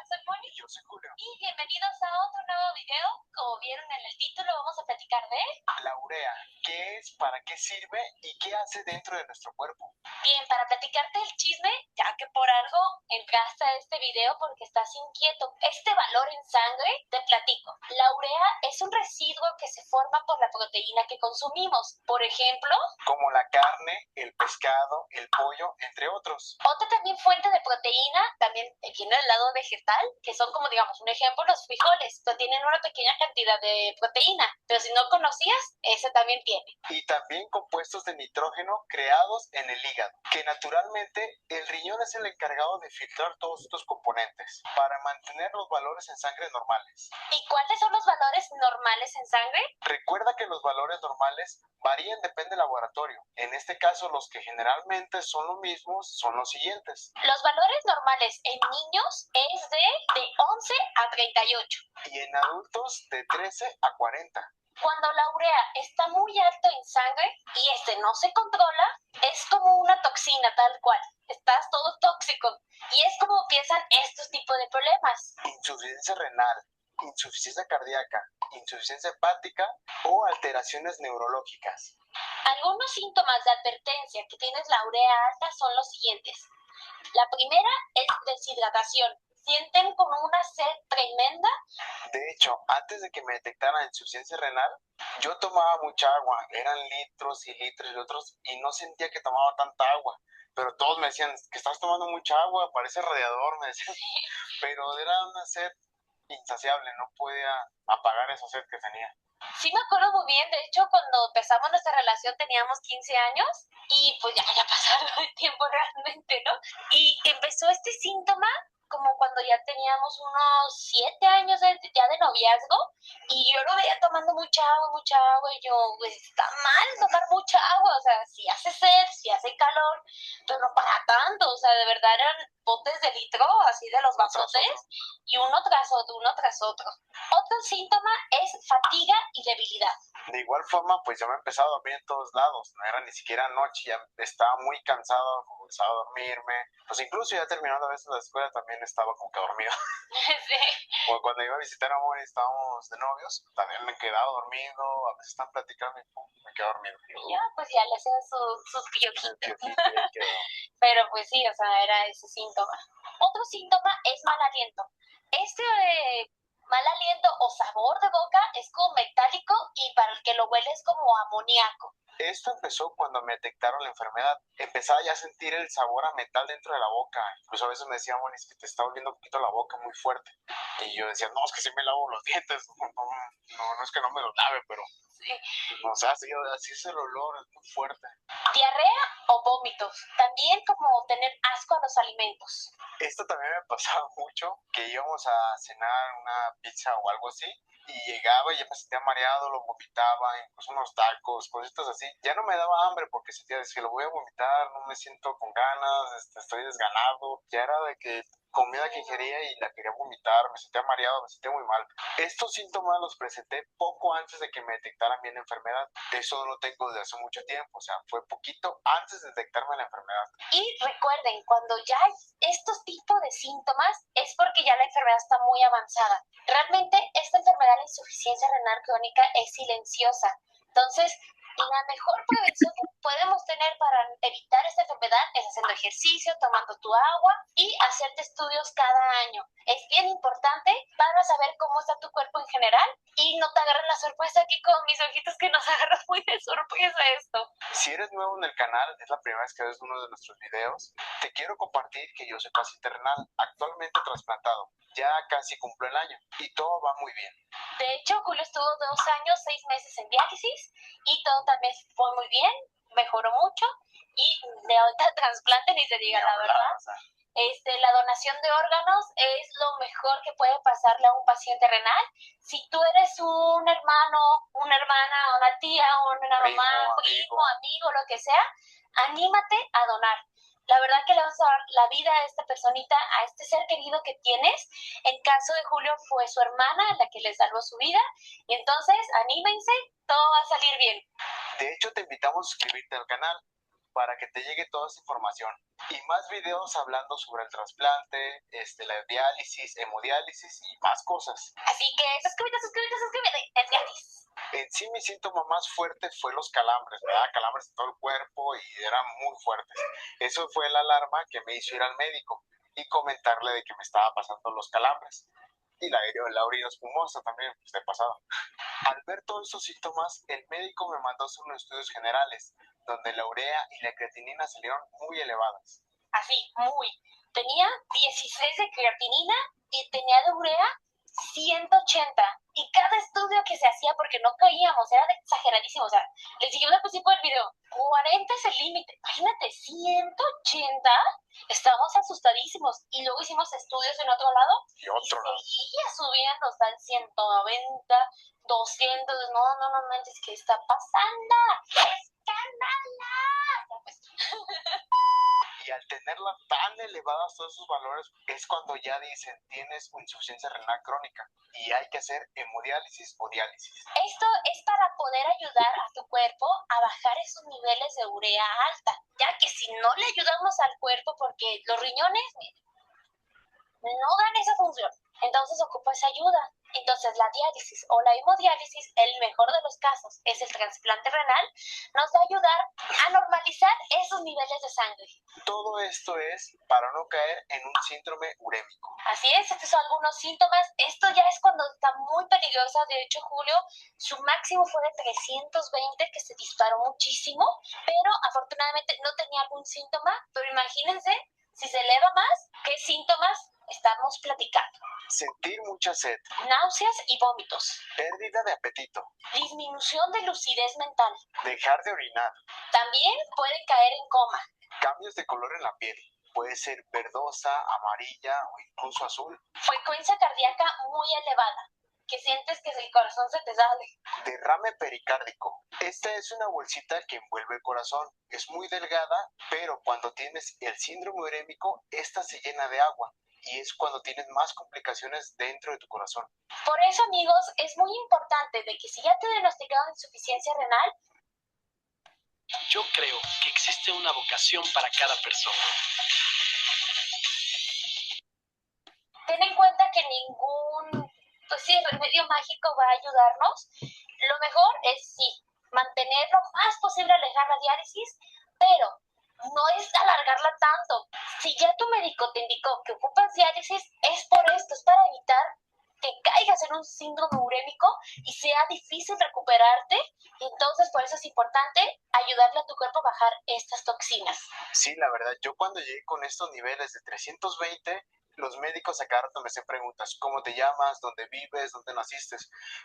Soy Moni. Y yo soy Julio. Y bienvenidos a otro nuevo video. Como vieron en el título, vamos a platicar de... La urea, ¿qué es, para qué sirve y qué hace dentro de nuestro cuerpo? Bien, para platicarte el chisme, ya que por algo entraste a este video porque estás inquieto. Este valor en sangre, te platico. La urea es un residuo que se forma por la proteína que consumimos. Por ejemplo, Como la carne, el pescado, el pollo, entre otros. otra también fuente de proteína, también viene del lado vegetal, que son como digamos un ejemplo los frijoles, que tienen una pequeña cantidad de proteína, pero si no conocías, ese también tiene. Y también compuestos de nitrógeno creados en el hígado, que naturalmente el riñón es el encargado de filtrar todos estos componentes para mantener los valores en sangre normales. ¿Y cuáles son los valores normales en sangre? Recuerda que los valores normales varían, depende del laboratorio. En este caso, los que generalmente son los mismos son los siguientes. Los valores normales en niños es de 11 a 38. Y en adultos, de 13 a 40. Cuando la urea está muy alta en sangre y no se controla, es como una toxina tal cual. Estás todo tóxico. Y es como empiezan estos tipos de problemas. Insuficiencia renal, insuficiencia cardíaca, insuficiencia hepática o alteraciones neurológicas. Algunos síntomas de advertencia que tienes la urea alta son los siguientes. La primera es deshidratación. Sienten como una sed tremenda. De hecho, antes de que me detectaran insuficiencia renal, yo tomaba mucha agua. Eran litros y litros y litros y no sentía que tomaba tanta agua. Pero todos me decían que estás tomando mucha agua, parece radiador, me decían. Pero era una sed insaciable, no podía apagar esa sed que tenía. Sí me acuerdo muy bien, de hecho cuando empezamos nuestra relación teníamos 15 años y pues ya pasaron el tiempo realmente, ¿no? Y empezó este síntoma como cuando ya teníamos unos 7 años ya de noviazgo y yo lo veía tomando mucha agua y yo, pues está mal tomar mucha agua, o sea, si hace sed, si hace calor, pero no para tanto, o sea, de verdad eran botes de litro, así de los vasotes, y uno tras otro. Otro síntoma es fatiga y debilidad. De igual forma, pues yo me empezaba a dormir en todos lados, no era ni siquiera noche, ya estaba muy cansado, comenzaba a dormirme, pues incluso ya terminando a veces la escuela también estaba como que dormido. Sí. O cuando iba a visitar a Moni y estábamos de novios, también me quedaba dormido, a veces están platicando y pum, me quedaba dormido. Y ya, pues ya le hacían sus piojitos. Piojito, y ahí quedó. Pero pues sí, o sea, era ese síntoma. Otro síntoma es mal aliento. Este mal aliento o sabor de boca es como metálico y para el que lo huele es como amoníaco. Esto empezó cuando me detectaron la enfermedad. Empezaba ya a sentir el sabor a metal dentro de la boca. Incluso a veces me decían, bueno, es que te está oliendo un poquito la boca muy fuerte. Y yo decía, no, es que sí me lavo los dientes. No es que no me los lave, pero... Sí. O sea, así es el olor, es muy fuerte. Diarrea o vómitos. También como tener asco a los alimentos. Esto también me pasaba mucho, que íbamos a cenar una pizza o algo así. Y llegaba y ya me sentía mareado, lo vomitaba, incluso unos tacos, cositas así. Ya no me daba hambre porque sentía que lo voy a vomitar, no me siento con ganas, estoy desganado. Ya era de que comida que quería y la quería vomitar, me sentía mareado, me sentía muy mal. Estos síntomas los presenté poco antes de que me detectaran bien la enfermedad. Eso no lo tengo desde hace mucho tiempo, o sea, fue poquito antes de detectarme la enfermedad. Y recuerden, cuando ya hay estos tipos de síntomas es porque ya la enfermedad está muy avanzada. Realmente esta enfermedad, la insuficiencia renal crónica, es silenciosa. Entonces, la mejor prevención que podemos tener para evitar esta enfermedad es haciendo ejercicio, tomando tu agua y hacerte estudios cada año. Es bien importante para saber cómo está tu cuerpo en general y no te agarren la sorpresa aquí con mis ojitos que nos agarran muy de sorpresa esto. Si eres nuevo en el canal, es la primera vez que ves uno de nuestros videos, te quiero compartir que yo soy paciente renal, actualmente trasplantado. Ya casi cumplo el año y todo va muy bien. De hecho, Julio estuvo 2 años, 6 meses en diálisis y todo también fue muy bien, mejoró mucho y de ahorita trasplante ni se diga la verdad. La donación de órganos es lo mejor que puede pasarle a un paciente renal. Si tú eres un hermano, una hermana, una tía, una mamá, primo, amigo, lo que sea, anímate a donar. La verdad que le vamos a dar la vida a esta personita, a este ser querido que tienes. En caso de Julio fue su hermana la que le salvó su vida. Y entonces, anímense, todo va a salir bien. De hecho, te invitamos a suscribirte al canal para que te llegue toda esa información y más videos hablando sobre el trasplante, la diálisis, hemodiálisis y más cosas. Así que suscríbete, es gratis. En sí, mi síntoma más fuerte fue los calambres, ¿verdad? Calambres en todo el cuerpo y eran muy fuertes. Eso fue la alarma que me hizo ir al médico y comentarle de que me estaba pasando los calambres. Y la orina espumosa también, pues de pasado. Al ver todos esos síntomas, el médico me mandó a hacer unos estudios generales, donde la urea y la creatinina salieron muy elevadas. Así, muy. Tenía 16 de creatinina y tenía de urea 180. Y cada estudio que se hacía, porque no caíamos, era exageradísimo. O sea, les dije una cosita por el video, 40 es el límite. Imagínate, 180. Estábamos asustadísimos. Y luego hicimos estudios en otro lado. Y otro lado. Seguía subiendo, está en 190, 200. No manches, ¿qué está pasando? ¡Escándalo! Pues. Y al tenerla tan elevadas todos esos valores, es cuando ya dicen, tienes insuficiencia renal crónica y hay que hacer hemodiálisis o diálisis. Esto es para poder ayudar a tu cuerpo a bajar esos niveles de urea alta, ya que si no le ayudamos al cuerpo, porque los riñones no dan esa función, entonces ocupa esa ayuda. Entonces la diálisis o la hemodiálisis, el mejor de los casos es el trasplante renal, nos va a ayudar a normalizar esos niveles de sangre. Todo esto es para no caer en un síndrome urémico. Así es, estos son algunos síntomas. Esto ya es cuando está muy peligrosa. De hecho, Julio, su máximo fue de 320, que se disparó muchísimo, pero afortunadamente no tenía algún síntoma. Pero imagínense, si se eleva más, ¿qué síntomas estamos platicando? Sentir mucha sed, Náuseas y vómitos, pérdida de apetito, disminución de lucidez mental. dejar de orinar, También pueden caer en coma. cambios de color en la piel. Puede ser verdosa, amarilla o incluso azul. Frecuencia cardíaca muy elevada, que sientes que el corazón se te sale. Derrame pericárdico. Esta es una bolsita que envuelve el corazón. Es muy delgada, pero cuando tienes el síndrome urémico, esta se llena de agua. Y es cuando tienes más complicaciones dentro de tu corazón. Por eso, amigos, es muy importante de que si ya te diagnosticaron insuficiencia renal, yo creo que existe una vocación para cada persona. ten en cuenta que ningún remedio mágico va a ayudarnos. Lo mejor es sí, mantener lo más posible alejar la diálisis, pero no es alargarla tanto. Si ya tu médico te indicó que ocupas diálisis, es por esto, es para evitar que caigas en un síndrome urémico y sea difícil recuperarte. Y entonces, por eso es importante ayudarle a tu cuerpo a bajar estas toxinas. Sí, la verdad, yo cuando llegué con estos niveles de 320, los médicos a cada rato me hacen preguntas, ¿cómo te llamas? ¿Dónde vives? ¿Dónde naciste?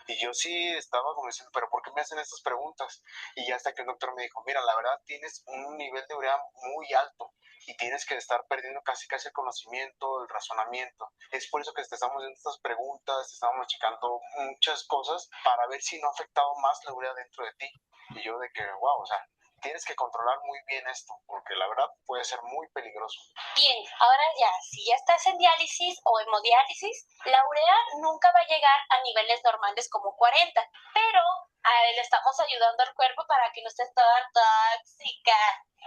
Y yo sí estaba como diciendo, ¿pero por qué me hacen estas preguntas? Y hasta que el doctor me dijo, mira, la verdad tienes un nivel de urea muy alto y tienes que estar perdiendo casi el conocimiento, el razonamiento. Es por eso que te estamos haciendo estas preguntas, te estamos checando muchas cosas para ver si no ha afectado más la urea dentro de ti. Y yo de que, wow, o sea, tienes que controlar muy bien esto, porque la verdad puede ser muy peligroso. Bien, ahora ya, si ya estás en diálisis o hemodiálisis, la urea nunca va a llegar a niveles normales como 40, pero le estamos ayudando al cuerpo para que no esté toda tóxica.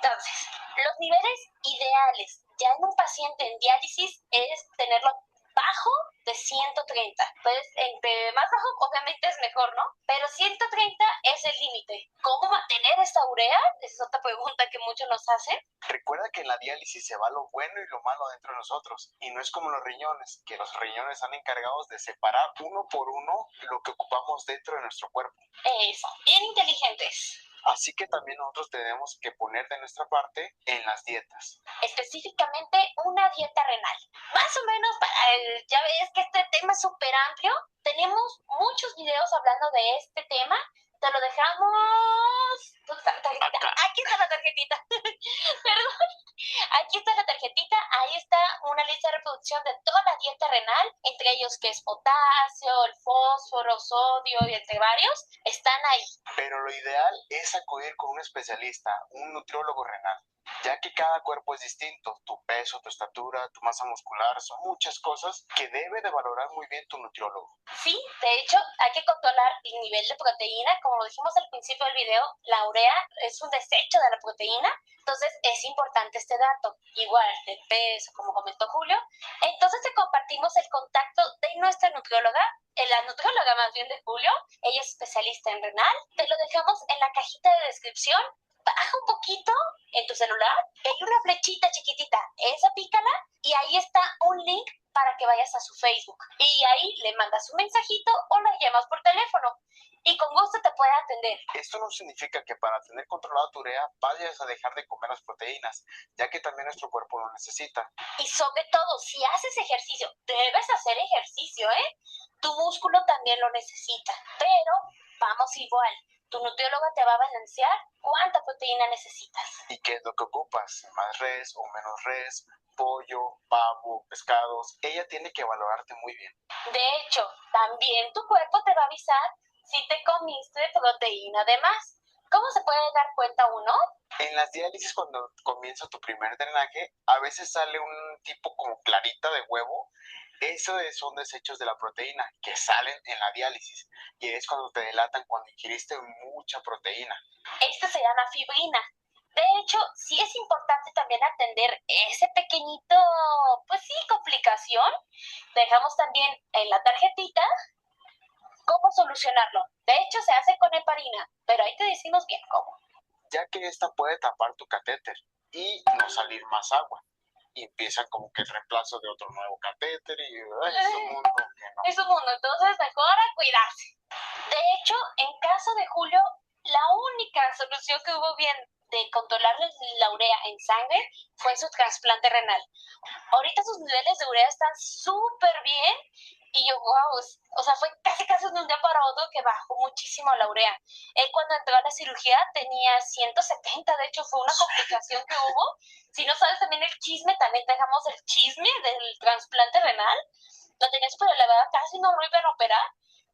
Entonces, los niveles ideales ya en un paciente en diálisis es tenerlo bajo de 130. Pues entre más bajo obviamente es mejor, ¿no? Pero 130 es el límite. ¿Cómo mantener esta urea? Esa es otra pregunta que muchos nos hacen. Recuerda que en la diálisis se va lo bueno y lo malo dentro de nosotros. Y no es como los riñones, que los riñones están encargados de separar uno por uno lo que ocupamos dentro de nuestro cuerpo. Eso, bien inteligentes. Así que también nosotros tenemos que poner de nuestra parte en las dietas. Específicamente una dieta renal. Más o menos, ya ves que este tema es súper amplio. Tenemos muchos videos hablando de este tema. Te lo dejamos... ¿Dónde está la tarjetita? Aquí está la tarjetita. Perdón. Aquí está la tarjetita. Ahí está una lista de reproducción de toda la dieta renal, entre ellos que es potasio, el fósforo, sodio y entre varios. Están ahí. Pero lo ideal es acudir con un especialista, un nutriólogo renal. ya que cada cuerpo es distinto, tu peso, tu estatura, tu masa muscular, son muchas cosas que debe de valorar muy bien tu nutriólogo. Sí, de hecho, hay que controlar el nivel de proteína. Como dijimos al principio del video, la urea es un desecho de la proteína, entonces es importante este dato. Igual, el peso, como comentó Julio. Entonces te compartimos el contacto de nuestra nutrióloga, la nutrióloga más bien de Julio. Ella es especialista en renal. Te lo dejamos en la cajita de descripción. Baja un poquito en tu celular, hay una flechita chiquitita, esa pícala y ahí está un link para que vayas a su Facebook. Y ahí le mandas un mensajito o la llamas por teléfono y con gusto te puede atender. Esto no significa que para tener controlada tu urea vayas a dejar de comer las proteínas, ya que también nuestro cuerpo lo necesita. Y sobre todo, si haces ejercicio, debes hacer ejercicio, ¿eh? Tu músculo también lo necesita, pero vamos igual. Tu nutrióloga te va a balancear cuánta proteína necesitas. ¿Y qué es lo que ocupas? ¿Más res o menos res? Pollo, pavo, pescados. Ella tiene que valorarte muy bien. De hecho, también tu cuerpo te va a avisar si te comiste proteína de más. ¿Cómo se puede dar cuenta uno? En las diálisis, cuando comienza tu primer drenaje, a veces sale un tipo como clarita de huevo. Eso son desechos de la proteína que salen en la diálisis y es cuando te delatan cuando ingeriste mucha proteína. Esta se llama fibrina. De hecho, sí es importante también atender ese pequeñito, pues sí, complicación. Dejamos también en la tarjetita cómo solucionarlo. De hecho, se hace con heparina, pero ahí te decimos bien cómo. Ya que esta puede tapar tu catéter y no salir más agua. Y empieza como que el reemplazo de otro nuevo catéter y es un mundo que no. Es un mundo, entonces mejor a cuidarse. De hecho, en caso de Julio, la única solución que hubo bien de controlar la urea en sangre fue su trasplante renal. Ahorita sus niveles de urea están súper bien y yo, wow, o sea, fue casi de un día para otro que bajó muchísimo la urea. Él cuando entró a la cirugía tenía 170, de hecho fue una complicación que hubo. Si no sabes también el chisme, también dejamos el chisme del trasplante renal. Lo tenía súper elevada, casi no lo iban a operar,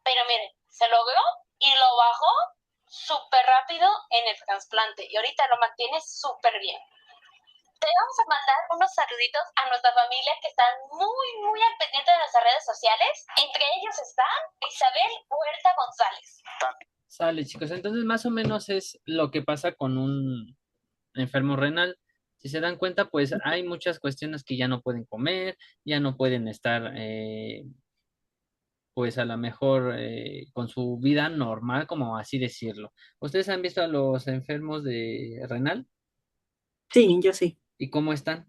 pero miren, se logró y lo bajó súper rápido en el trasplante y ahorita lo mantiene súper bien. Te vamos a mandar unos saluditos a nuestra familia que están muy al pendiente de nuestras redes sociales. Entre ellos están Isabel Huerta González. Sale, chicos. Entonces, más o menos es lo que pasa con un enfermo renal. Si se dan cuenta, pues hay muchas cuestiones que ya no pueden comer, ya no pueden estar, pues a lo mejor con su vida normal, como así decirlo. ¿Ustedes han visto a los enfermos de renal? Sí, yo sí. ¿Y cómo están?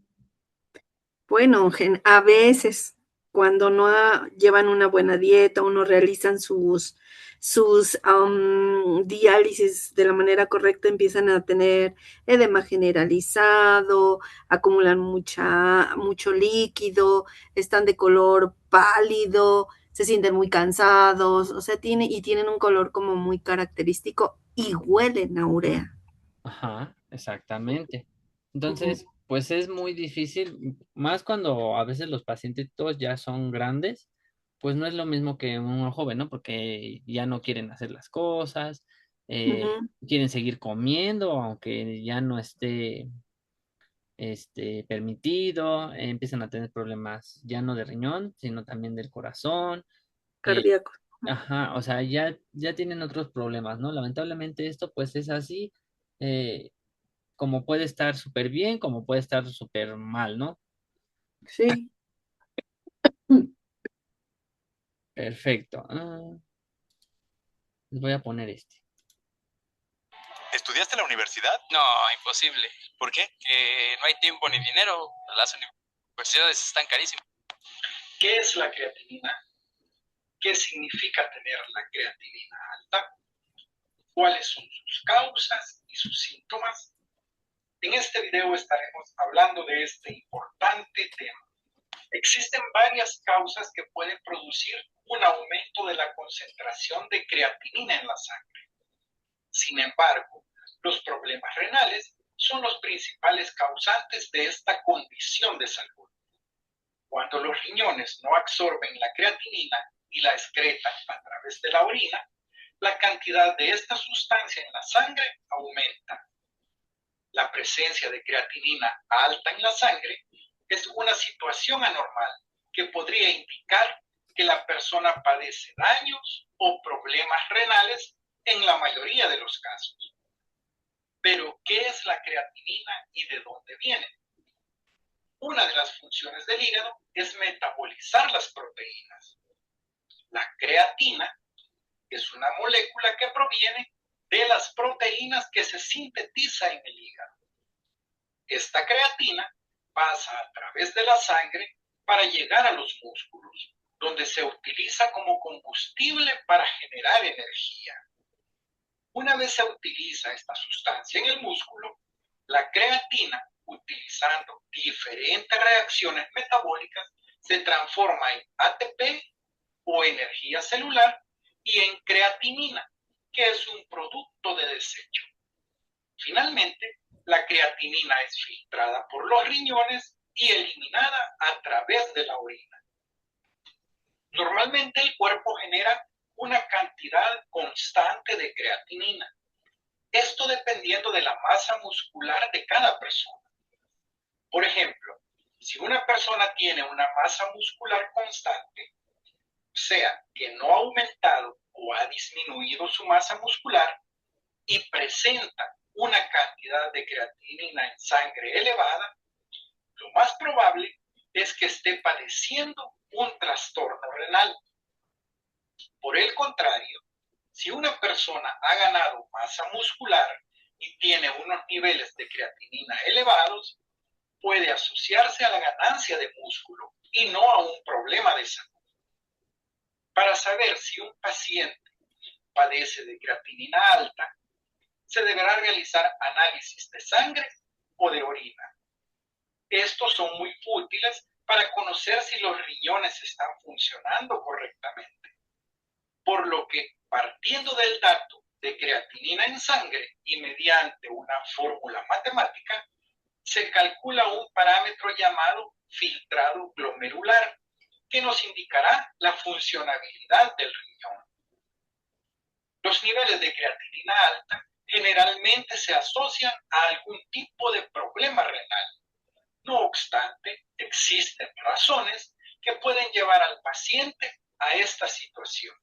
Bueno, a veces cuando no llevan una buena dieta o no realizan sus diálisis de la manera correcta, empiezan a tener edema generalizado, acumulan mucho líquido, están de color pálido, se sienten muy cansados, o sea, tienen un color como muy característico y huelen a urea. Ajá, exactamente. Entonces, pues es muy difícil, más cuando a veces los pacientitos ya son grandes, pues no es lo mismo que un joven, ¿no? Porque ya no quieren hacer las cosas, quieren seguir comiendo, aunque ya no esté permitido, empiezan a tener problemas ya no de riñón, sino también del corazón. eh, Cardíaco. ajá, o sea, ya tienen otros problemas, ¿no? Lamentablemente esto pues es así. eh, Como puede estar súper bien, como puede estar súper mal, ¿no? Sí. Perfecto. Les voy a poner este. ¿Estudiaste en la universidad? No, imposible. ¿Por qué? Que no hay tiempo ni dinero. Las universidades están carísimas. ¿Qué es la creatinina? ¿Qué significa tener la creatinina alta? ¿Cuáles son sus causas y sus síntomas? En este video estaremos hablando de este importante tema. Existen varias causas que pueden producir un aumento de la concentración de creatinina en la sangre. Sin embargo, los problemas renales son los principales causantes de esta condición de salud. Cuando los riñones no absorben la creatinina y la excretan a través de la orina, la cantidad de esta sustancia en la sangre aumenta. La presencia de creatinina alta en la sangre es una situación anormal que podría indicar que la persona padece daños o problemas renales en la mayoría de los casos. Pero, ¿qué es la creatinina y de dónde viene? Una de las funciones del hígado es metabolizar las proteínas. La creatina es una molécula que proviene de las proteínas que se sintetiza en el hígado. Esta creatina pasa a través de la sangre para llegar a los músculos, donde se utiliza como combustible para generar energía. Una vez se utiliza esta sustancia en el músculo, la creatina, utilizando diferentes reacciones metabólicas, se transforma en ATP o energía celular y en creatinina, que es un producto de desecho. Finalmente, la creatinina es filtrada por los riñones y eliminada a través de la orina. Normalmente el cuerpo genera una cantidad constante de creatinina. Esto dependiendo de la masa muscular de cada persona. Por ejemplo, si una persona tiene una masa muscular constante, o sea, que no ha aumentado o ha disminuido su masa muscular y presenta una cantidad de creatinina en sangre elevada, lo más probable es que esté padeciendo un trastorno renal. Por el contrario, si una persona ha ganado masa muscular y tiene unos niveles de creatinina elevados, puede asociarse a la ganancia de músculo y no a un problema de salud. Para saber si un paciente padece de creatinina alta, se deberá realizar análisis de sangre o de orina. Estos son muy útiles para conocer si los riñones están funcionando correctamente. Por lo que, partiendo del dato de creatinina en sangre y mediante una fórmula matemática, se calcula un parámetro llamado filtrado glomerular, que nos indicará la funcionabilidad del riñón. Los niveles de creatinina alta generalmente se asocian a algún tipo de problema renal. No obstante, existen razones que pueden llevar al paciente a esta situación.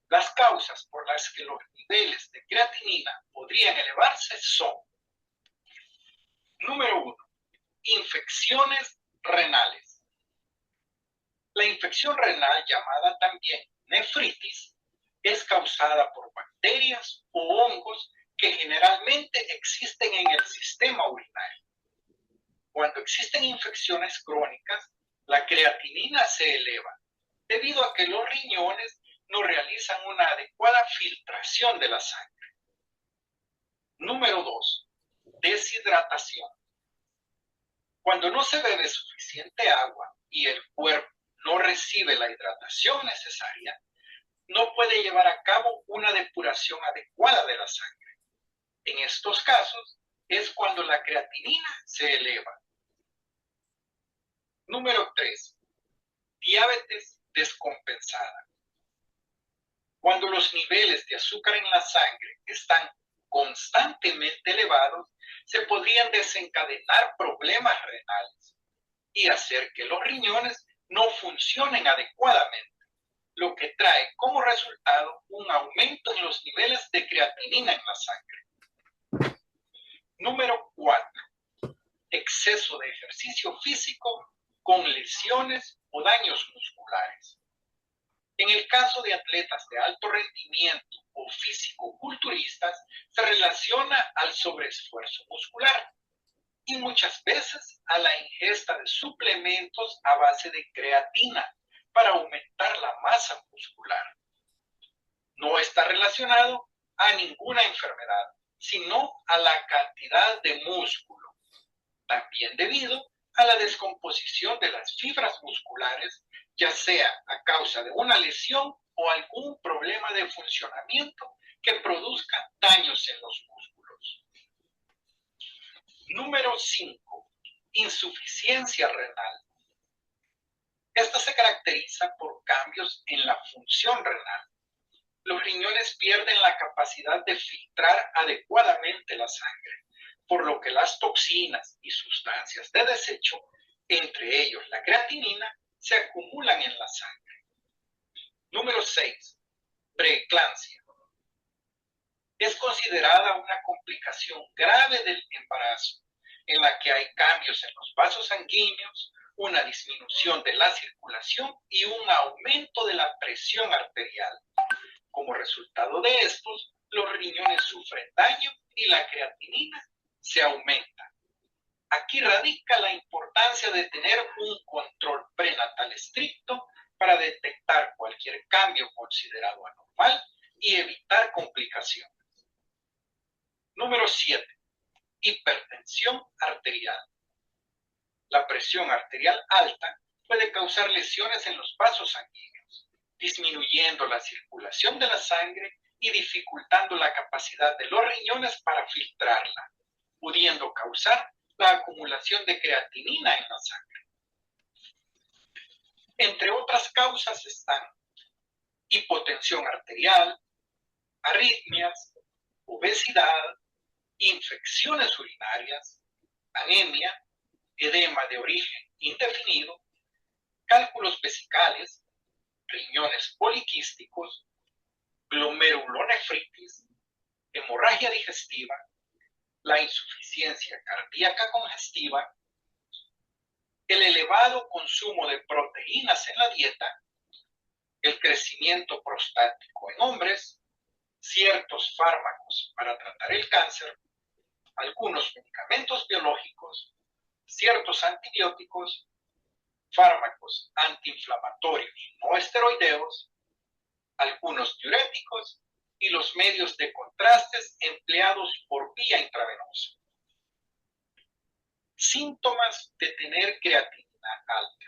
Las causas por las que los niveles de creatinina podrían elevarse son: número 1. Infecciones renales. La infección renal, llamada también nefritis, es causada por bacterias o hongos que generalmente existen en el sistema urinario. Cuando existen infecciones crónicas, la creatinina se eleva debido a que los riñones no realizan una adecuada filtración de la sangre. Número 2. Deshidratación. Cuando no se bebe suficiente agua y el cuerpo no recibe la hidratación necesaria, no puede llevar a cabo una depuración adecuada de la sangre. En estos casos es cuando la creatinina se eleva. Número 3. Diabetes descompensada. Cuando los niveles de azúcar en la sangre están constantemente elevados, se podrían desencadenar problemas renales y hacer que los riñones no funcionen adecuadamente, lo que trae como resultado un aumento en los niveles de creatinina en la sangre. Número 4. Exceso de ejercicio físico con lesiones o daños musculares. En el caso de atletas de alto rendimiento o físico-culturistas, se relaciona al sobreesfuerzo muscular y muchas veces a la ingesta de suplementos a base de creatina para aumentar la masa muscular. No está relacionado a ninguna enfermedad, sino a la cantidad de músculo, también debido a la descomposición de las fibras musculares, ya sea a causa de una lesión o algún problema de funcionamiento que produzca daños en los músculos. Número 5. Insuficiencia renal. Esta se caracteriza por cambios en la función renal. Los riñones pierden la capacidad de filtrar adecuadamente la sangre, por lo que las toxinas y sustancias de desecho, entre ellos la creatinina, se acumulan en la sangre. Número 6. Preeclampsia. Es considerada una complicación grave del embarazo, en la que hay cambios en los vasos sanguíneos, una disminución de la circulación y un aumento de la presión arterial. Como resultado de estos, los riñones sufren daño y la creatinina se aumenta. Aquí radica la importancia de tener un control prenatal estricto para detectar cualquier cambio considerado anormal y evitar complicaciones. Número 7. Hipertensión arterial. La presión arterial alta puede causar lesiones en los vasos sanguíneos, disminuyendo la circulación de la sangre y dificultando la capacidad de los riñones para filtrarla, pudiendo causar la acumulación de creatinina en la sangre. Entre otras causas están hipotensión arterial, arritmias, obesidad, infecciones urinarias, anemia, edema de origen indefinido, cálculos vesicales, riñones poliquísticos, glomerulonefritis, hemorragia digestiva, la insuficiencia cardíaca congestiva, el elevado consumo de proteínas en la dieta, el crecimiento prostático en hombres, ciertos fármacos para tratar el cáncer, algunos medicamentos biológicos, ciertos antibióticos, fármacos antiinflamatorios no esteroideos, algunos diuréticos y los medios de contrastes empleados por vía intravenosa. Síntomas de tener creatinina alta.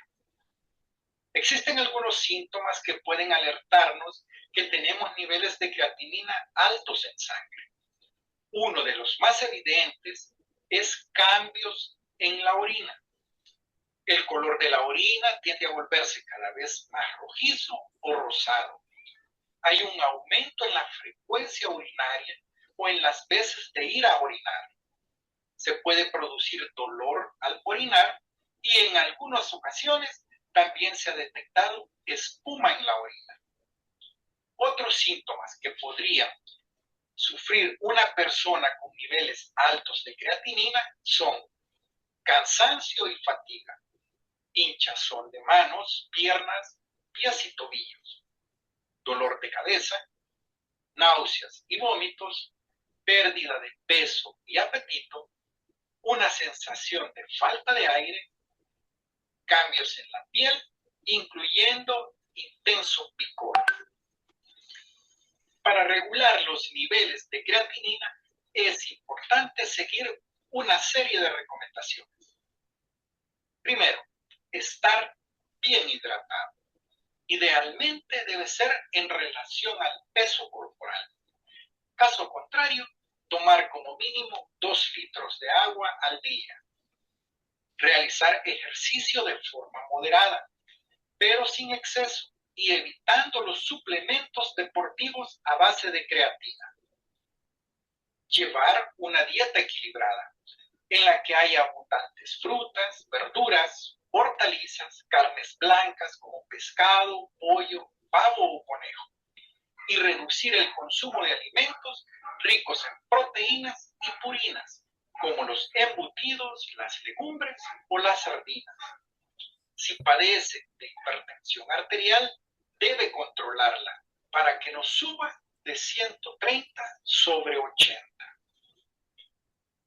Existen algunos síntomas que pueden alertarnos que tenemos niveles de creatinina altos en sangre. Uno de los más evidentes es cambios en la orina. El color de la orina tiende a volverse cada vez más rojizo o rosado. Hay un aumento en la frecuencia urinaria o en las veces de ir a orinar. Se puede producir dolor al orinar y en algunas ocasiones también se ha detectado espuma en la orina. Otros síntomas que podrían sufrir una persona con niveles altos de creatinina son cansancio y fatiga, hinchazón de manos, piernas, pies y tobillos, dolor de cabeza, náuseas y vómitos, pérdida de peso y apetito, una sensación de falta de aire, cambios en la piel, incluyendo intenso picor. Para regular los niveles de creatinina es importante seguir una serie de recomendaciones. Primero, estar bien hidratado. Idealmente debe ser en relación al peso corporal. Caso contrario, tomar como mínimo 2 litros de agua al día. Realizar ejercicio de forma moderada, pero sin exceso y evitando los suplementos deportivos a base de creatina. Llevar una dieta equilibrada en la que haya abundantes frutas, verduras, hortalizas, carnes blancas como pescado, pollo, pavo o conejo, y reducir el consumo de alimentos ricos en proteínas y purinas, como los embutidos, las legumbres o las sardinas. Si padece de hipertensión arterial, debe controlarla para que no suba de 130 sobre 80.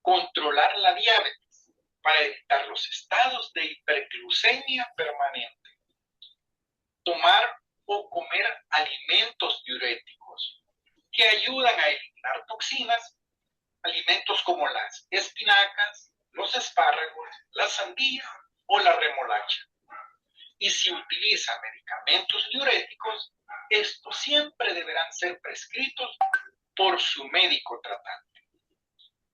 Controlar la diabetes para evitar los estados de hiperglucemia permanente. Tomar o comer alimentos diuréticos que ayudan a eliminar toxinas, alimentos como las espinacas, los espárragos, la sandía o la remolacha. Y si utiliza medicamentos diuréticos, estos siempre deberán ser prescritos por su médico tratante.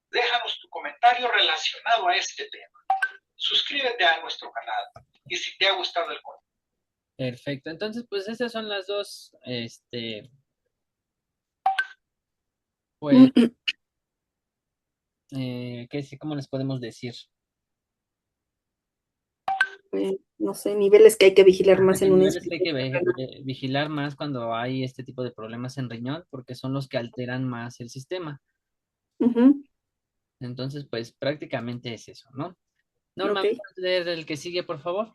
Déjanos tu comentario relacionado a este tema. Suscríbete a nuestro canal y si te ha gustado el contenido. Perfecto. Entonces, pues esas son las dos, pues ¿Cómo les podemos decir? No sé, niveles que hay que vigilar Hasta más que en un niveles que hay instituto. que vigilar más cuando hay este tipo de problemas en riñón, porque son los que alteran más el sistema. Ujú, Entonces, pues prácticamente es eso, ¿no? Norma, ok. ¿puedes leer el que sigue, por favor?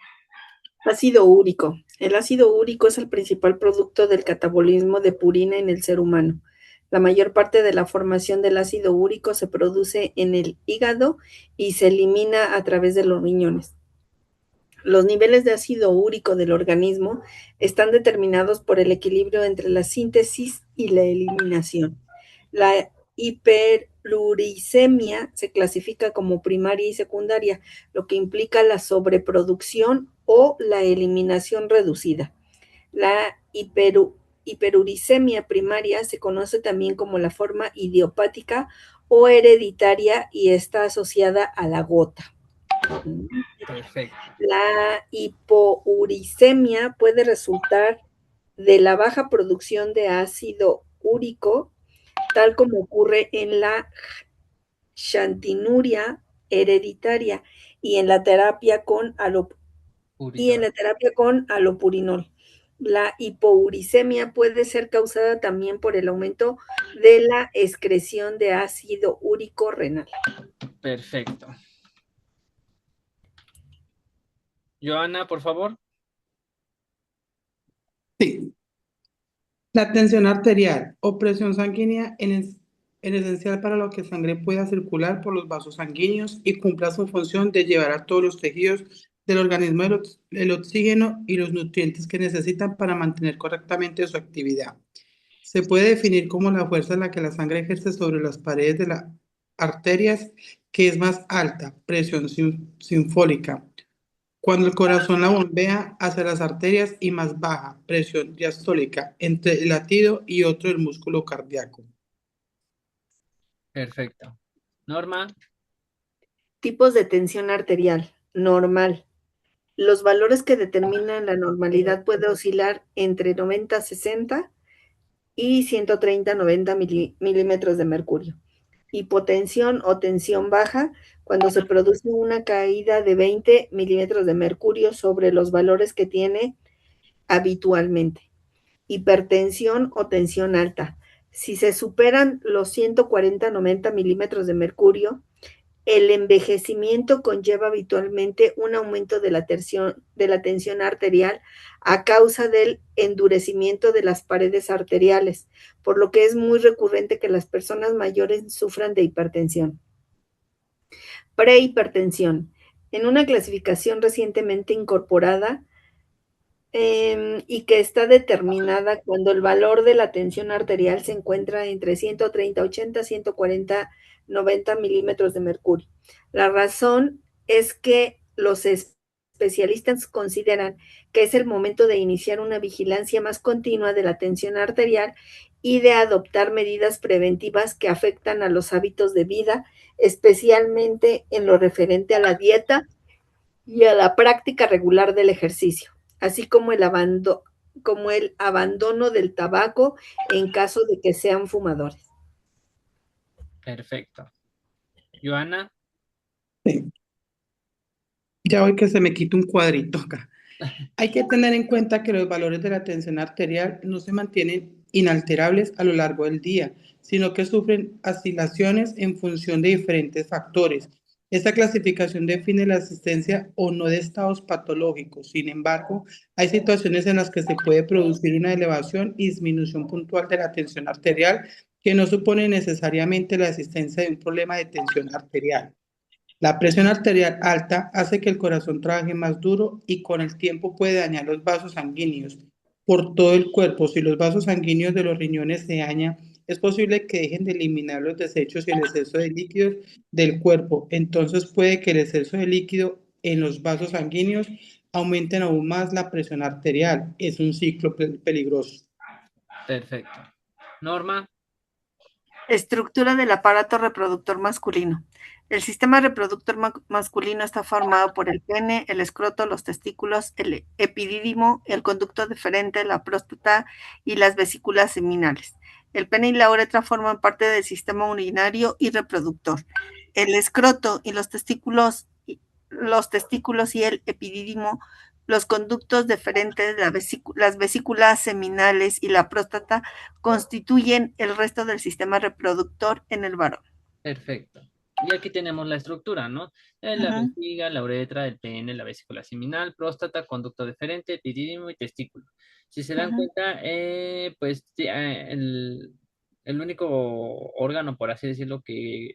Ácido úrico. El ácido úrico es el principal producto del catabolismo de purina en el ser humano. La mayor parte de la formación del ácido úrico se produce en el hígado y se elimina a través de los riñones. Los niveles de ácido úrico del organismo están determinados por el equilibrio entre la síntesis y la eliminación. La hiperuricemia se clasifica como primaria y secundaria, lo que implica la sobreproducción o la eliminación reducida. La hiperuricemia primaria se conoce también como la forma idiopática o hereditaria y está asociada a la gota. Perfecto. La hipouricemia puede resultar de la baja producción de ácido úrico, tal como ocurre en la xantinuria hereditaria y en la terapia con alopurinol. La hipouricemia puede ser causada también por el aumento de la excreción de ácido úrico renal. Perfecto. Joana, por favor. Sí. La tensión arterial o presión sanguínea es esencial para lo que la sangre pueda circular por los vasos sanguíneos y cumpla su función de llevar a todos los tejidos del organismo el oxígeno y los nutrientes que necesitan para mantener correctamente su actividad. Se puede definir como la fuerza en la que la sangre ejerce sobre las paredes de las arterias, que es más alta, presión sinfólica, cuando el corazón la bombea hacia las arterias, y más baja, presión diastólica, entre el latido y otro del músculo cardíaco. Perfecto. Norma. Tipos de tensión arterial. Normal. Los valores que determinan la normalidad pueden oscilar entre 90-60 y 130-90 milímetros de mercurio. Hipotensión o tensión baja, cuando se produce una caída de 20 milímetros de mercurio sobre los valores que tiene habitualmente. Hipertensión o tensión alta. Si se superan los 140-90 milímetros de mercurio, el envejecimiento conlleva habitualmente un aumento de la tensión arterial a causa del endurecimiento de las paredes arteriales, por lo que es muy recurrente que las personas mayores sufran de hipertensión. Prehipertensión. En una clasificación recientemente incorporada y que está determinada cuando el valor de la tensión arterial se encuentra entre 130-80, 140-90 milímetros de mercurio. La razón es que los especialistas consideran que es el momento de iniciar una vigilancia más continua de la tensión arterial y de adoptar medidas preventivas que afectan a los hábitos de vida, especialmente en lo referente a la dieta y a la práctica regular del ejercicio, así como el abandono del tabaco en caso de que sean fumadores. Perfecto. Joana. Sí. Ya voy que se me quita un cuadrito acá. Hay que tener en cuenta que los valores de la tensión arterial no se mantienen inalterables a lo largo del día, sino que sufren oscilaciones en función de diferentes factores. Esta clasificación define la existencia o no de estados patológicos. Sin embargo, hay situaciones en las que se puede producir una elevación y disminución puntual de la tensión arterial que no supone necesariamente la existencia de un problema de tensión arterial. La presión arterial alta hace que el corazón trabaje más duro y con el tiempo puede dañar los vasos sanguíneos por todo el cuerpo. Si los vasos sanguíneos de los riñones se dañan, es posible que dejen de eliminar los desechos y el exceso de líquidos del cuerpo. Entonces puede que el exceso de líquido en los vasos sanguíneos aumenten aún más la presión arterial. Es un ciclo peligroso. Perfecto. Norma. Estructura del aparato reproductor masculino. El sistema reproductor masculino está formado por el pene, el escroto, los testículos, el epidídimo, el conducto deferente, la próstata y las vesículas seminales. El pene y la uretra forman parte del sistema urinario y reproductor. El escroto y los testículos y el epidídimo, los conductos deferentes, las vesículas seminales y la próstata constituyen el resto del sistema reproductor en el varón. Perfecto. Y aquí tenemos la estructura, ¿no? La vejiga, la uretra, el pene, la vesícula seminal, próstata, conducto deferente, epidídimo y testículo. Si se dan cuenta, pues el único órgano, por así decirlo, que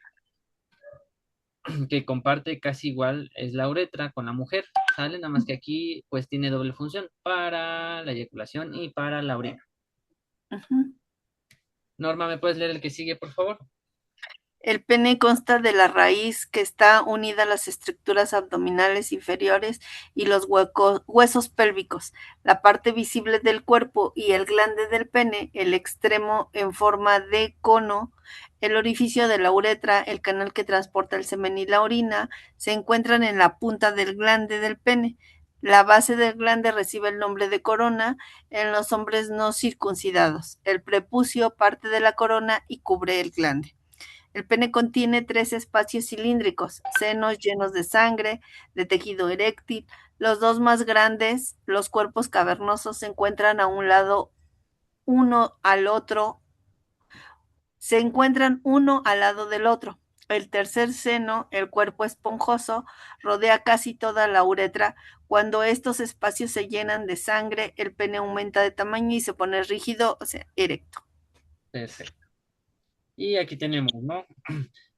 comparte casi igual es la uretra con la mujer, ¿sale? Nada más que aquí pues tiene doble función para la eyaculación y para la orina. Norma, ¿me puedes leer el que sigue, por favor? El pene consta de la raíz que está unida a las estructuras abdominales inferiores y los huesos pélvicos, la parte visible del cuerpo y el glande del pene, el extremo en forma de cono, el orificio de la uretra, el canal que transporta el semen y la orina, se encuentran en la punta del glande del pene. La base del glande recibe el nombre de corona en los hombres no circuncidados. El prepucio parte de la corona y cubre el glande. El pene contiene 3 espacios cilíndricos, senos llenos de sangre, de tejido eréctil. Los dos más grandes, los cuerpos cavernosos, se encuentran a un lado uno al otro, se encuentran uno al lado del otro. El tercer seno, el cuerpo esponjoso, rodea casi toda la uretra. Cuando estos espacios se llenan de sangre, el pene aumenta de tamaño y se pone rígido, o sea, erecto. Perfecto. Y aquí tenemos, ¿no?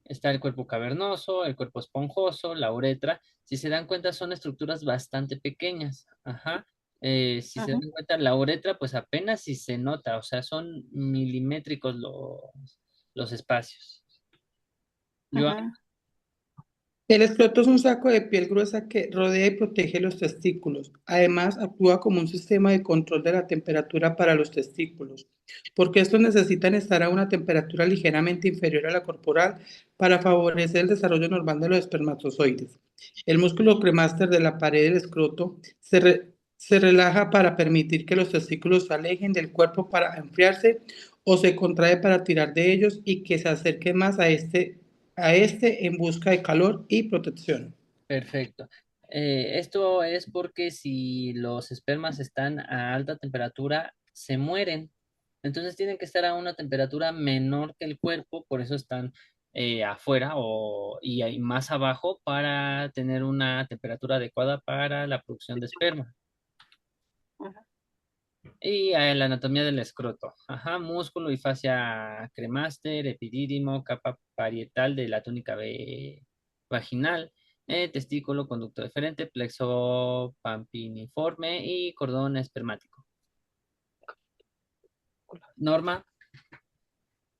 Está el cuerpo cavernoso, el cuerpo esponjoso, la uretra. Si se dan cuenta, son estructuras bastante pequeñas. Ajá. Si se dan cuenta, la uretra, pues apenas si se nota, o sea, son milimétricos los espacios. Joan. El escroto es un saco de piel gruesa que rodea y protege los testículos. Además, actúa como un sistema de control de la temperatura para los testículos, porque estos necesitan estar a una temperatura ligeramente inferior a la corporal para favorecer el desarrollo normal de los espermatozoides. El músculo cremaster de la pared del escroto se relaja para permitir que los testículos se alejen del cuerpo para enfriarse o se contrae para tirar de ellos y que se acerque más a este en busca de calor y protección. Perfecto. Esto es porque si los espermas están a alta temperatura, se mueren. Entonces tienen que estar a una temperatura menor que el cuerpo, por eso están afuera y ahí más abajo para tener una temperatura adecuada para la producción de esperma. Y la anatomía del escroto. Ajá, músculo y fascia cremaster, epidídimo, capa parietal de la túnica vaginal, testículo, conducto deferente, plexo pampiniforme y cordón espermático. Norma.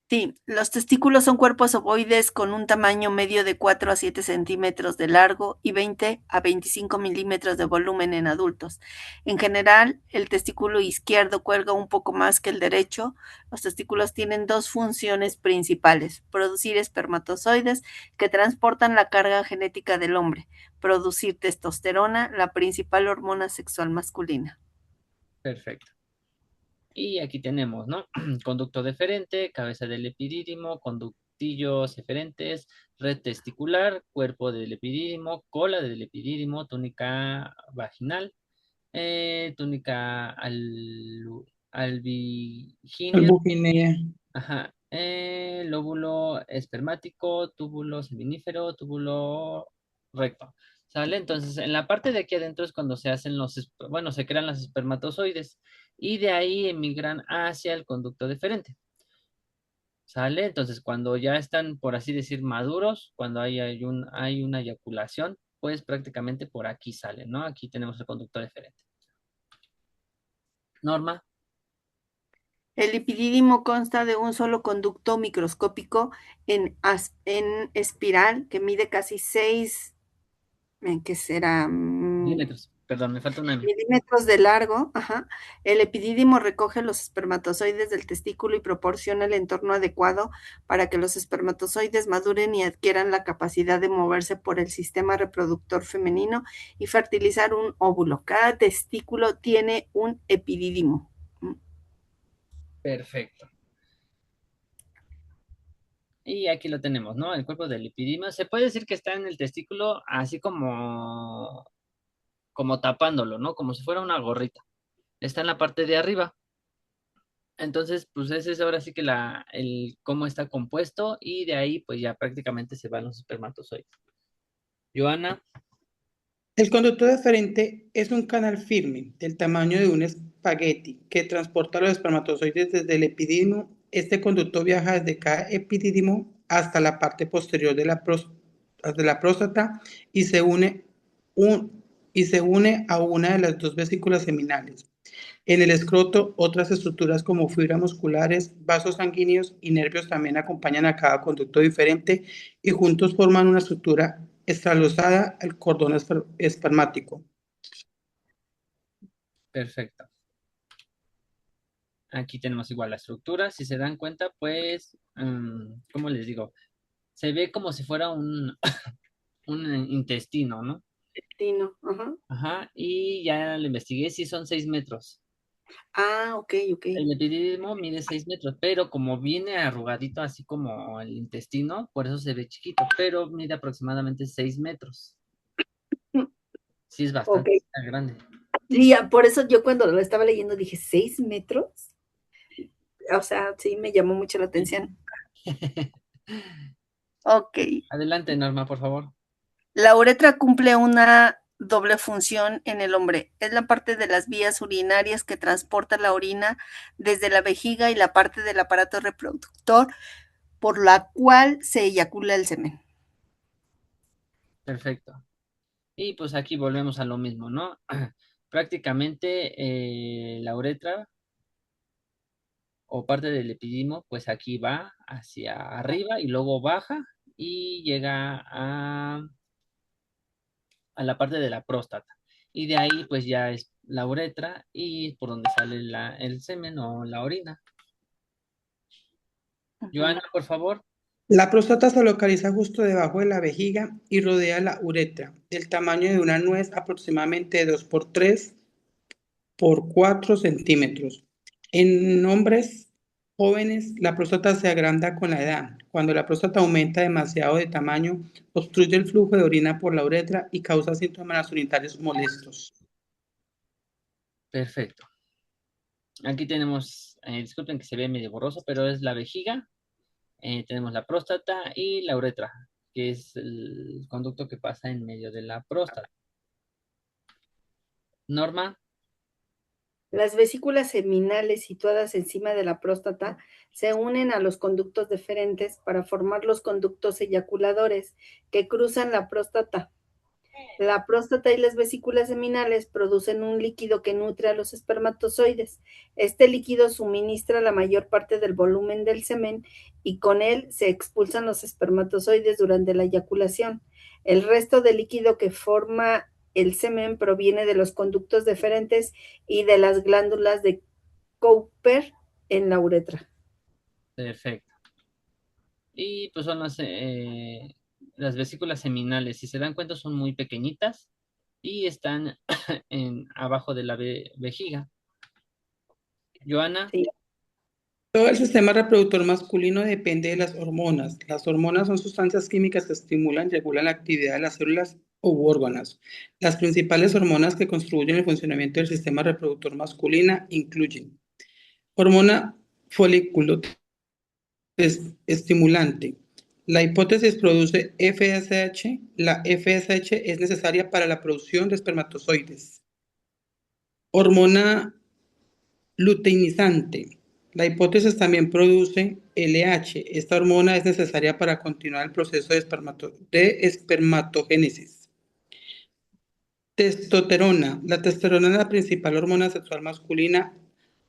Sí, los testículos son cuerpos ovoides con un tamaño medio de 4 a 7 centímetros de largo y 20 a 25 milímetros de volumen en adultos. En general, el testículo izquierdo cuelga un poco más que el derecho. Los testículos tienen 2 funciones principales: producir espermatozoides que transportan la carga genética del hombre, producir testosterona, la principal hormona sexual masculina. Perfecto. Y aquí tenemos, ¿no? Conducto deferente, cabeza del epidídimo, conductillos eferentes, red testicular, cuerpo del epidídimo, cola del epidídimo, túnica vaginal, túnica albigínea, ajá, lóbulo espermático, túbulo seminífero, túbulo recto. ¿Sale? Entonces, en la parte de aquí adentro es cuando se hacen se crean los espermatozoides y de ahí emigran hacia el conducto deferente. ¿Sale? Entonces, cuando ya están, por así decir, maduros, cuando hay una eyaculación, pues prácticamente por aquí sale, ¿no? Aquí tenemos el conducto deferente. Norma. El epidídimo consta de un solo conducto microscópico en espiral que mide casi 6, ¿qué será? Milímetros. Perdón, me falta una M. milímetros de largo. Ajá. El epidídimo recoge los espermatozoides del testículo y proporciona el entorno adecuado para que los espermatozoides maduren y adquieran la capacidad de moverse por el sistema reproductor femenino y fertilizar un óvulo. Cada testículo tiene un epidídimo. Perfecto. Y aquí lo tenemos, ¿no? El cuerpo del epidídimo. Se puede decir que está en el testículo así como tapándolo, ¿no? Como si fuera una gorrita. Está en la parte de arriba. Entonces, pues ese es ahora sí que el cómo está compuesto y de ahí pues ya prácticamente se van los espermatozoides. Joana, El conducto deferente es un canal firme del tamaño de un espagueti que transporta los espermatozoides desde el epidídimo. Este conducto viaja desde cada epidídimo hasta la parte posterior de la próstata y se une a una de las dos vesículas seminales. En el escroto, otras estructuras como fibras musculares, vasos sanguíneos y nervios también acompañan a cada conducto diferente y juntos forman una estructura estralosada, el cordón espermático. perfecto. Aquí tenemos igual la estructura. Si se dan cuenta, pues, ¿cómo les digo? Se ve como si fuera un intestino, ¿no? Intestino. Ajá. Ajá, y ya lo investigué, sí son 6 metros. Ah, ok. El epidídimo mide 6 metros, pero como viene arrugadito así como el intestino, por eso se ve chiquito, pero mide aproximadamente 6 metros. Sí, es Ok. bastante grande. Sí, ya, por eso yo cuando lo estaba leyendo dije, ¿6 metros? O sea, sí me llamó mucho la atención. Ok. Adelante, Norma, por favor. La uretra cumple una doble función en el hombre. Es la parte de las vías urinarias que transporta la orina desde la vejiga y la parte del aparato reproductor por la cual se eyacula el semen. Perfecto. Y pues aquí volvemos a lo mismo, ¿no? Prácticamente la uretra o parte del epidídimo, pues aquí va hacia arriba y luego baja y llega a la parte de la próstata. Y de ahí pues ya es la uretra y por donde sale el semen o la orina. Joana, por favor. La próstata se localiza justo debajo de la vejiga y rodea la uretra, del tamaño de una nuez, aproximadamente de 2 por 3 por 4 centímetros. En hombres jóvenes, la próstata se agranda con la edad. Cuando la próstata aumenta demasiado de tamaño, obstruye el flujo de orina por la uretra y causa síntomas urinarios molestos. Perfecto. Aquí tenemos, disculpen que se ve medio borroso, pero es la vejiga. Tenemos la próstata y la uretra, que es el conducto que pasa en medio de la próstata. Norma, Las vesículas seminales situadas encima de la próstata se unen a los conductos deferentes para formar los conductos eyaculadores que cruzan la próstata. La próstata y las vesículas seminales producen un líquido que nutre a los espermatozoides. Este líquido suministra la mayor parte del volumen del semen y con él se expulsan los espermatozoides durante la eyaculación. El resto del líquido que forma el semen proviene de los conductos deferentes y de las glándulas de Cowper en la uretra. perfecto. Y pues son las vesículas seminales. Si se dan cuenta, son muy pequeñitas y están abajo de la vejiga. Joana, Sí. Todo el sistema reproductor masculino depende de las hormonas. Las hormonas son sustancias químicas que estimulan y regulan la actividad de las células u órganos. Las principales hormonas que contribuyen al funcionamiento del sistema reproductor masculino incluyen hormona folículo estimulante. La hipótesis produce FSH. La FSH es necesaria para la producción de espermatozoides. Hormona luteinizante. La hipótesis también produce LH. Esta hormona es necesaria para continuar el proceso de espermatogénesis. Testosterona. La testosterona es la principal hormona sexual masculina.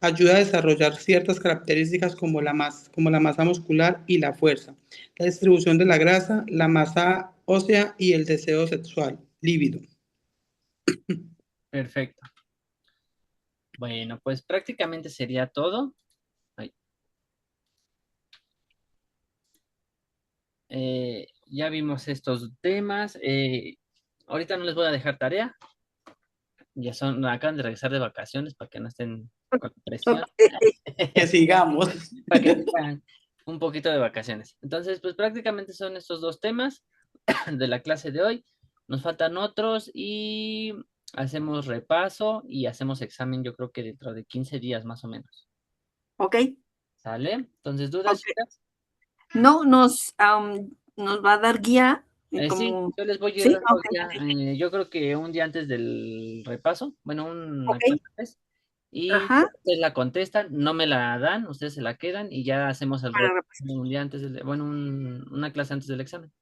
Ayuda a desarrollar ciertas características como la masa muscular y la fuerza, la distribución de la grasa, la masa ósea y el deseo sexual, líbido. Perfecto. Bueno, pues prácticamente sería todo. Ay. Ya vimos estos temas. Ahorita no les voy a dejar tarea. Acaban de regresar de vacaciones para que no estén con presión. Que sigamos. Para que tengan un poquito de vacaciones. Entonces, pues prácticamente son estos dos temas de la clase de hoy. Nos faltan otros y hacemos repaso y hacemos examen, yo creo que dentro de 15 días más o menos. ¿Ok? ¿Sale? Entonces, ¿dudas, Ok. chicas? No, nos va a dar guía. Sí, Como... yo les voy a ir Sí, dando ok, ya, yo creo que un día antes del repaso, bueno, una ok. clase antes, y Ajá, ustedes la contestan, no me la dan, ustedes se la quedan y ya hacemos el para repaso repasar. un día antes bueno, una clase antes del examen.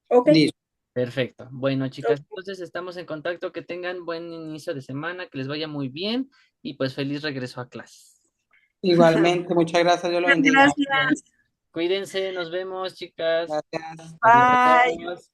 Ok. Listo. Perfecto. Bueno, chicas, Ok. entonces estamos en contacto. Que tengan buen inicio de semana, que les vaya muy bien y pues feliz regreso a clases. Igualmente, muchas gracias, Dios lo bendiga. Gracias. Cuídense, nos vemos, chicas. Gracias. Bye. Adiós.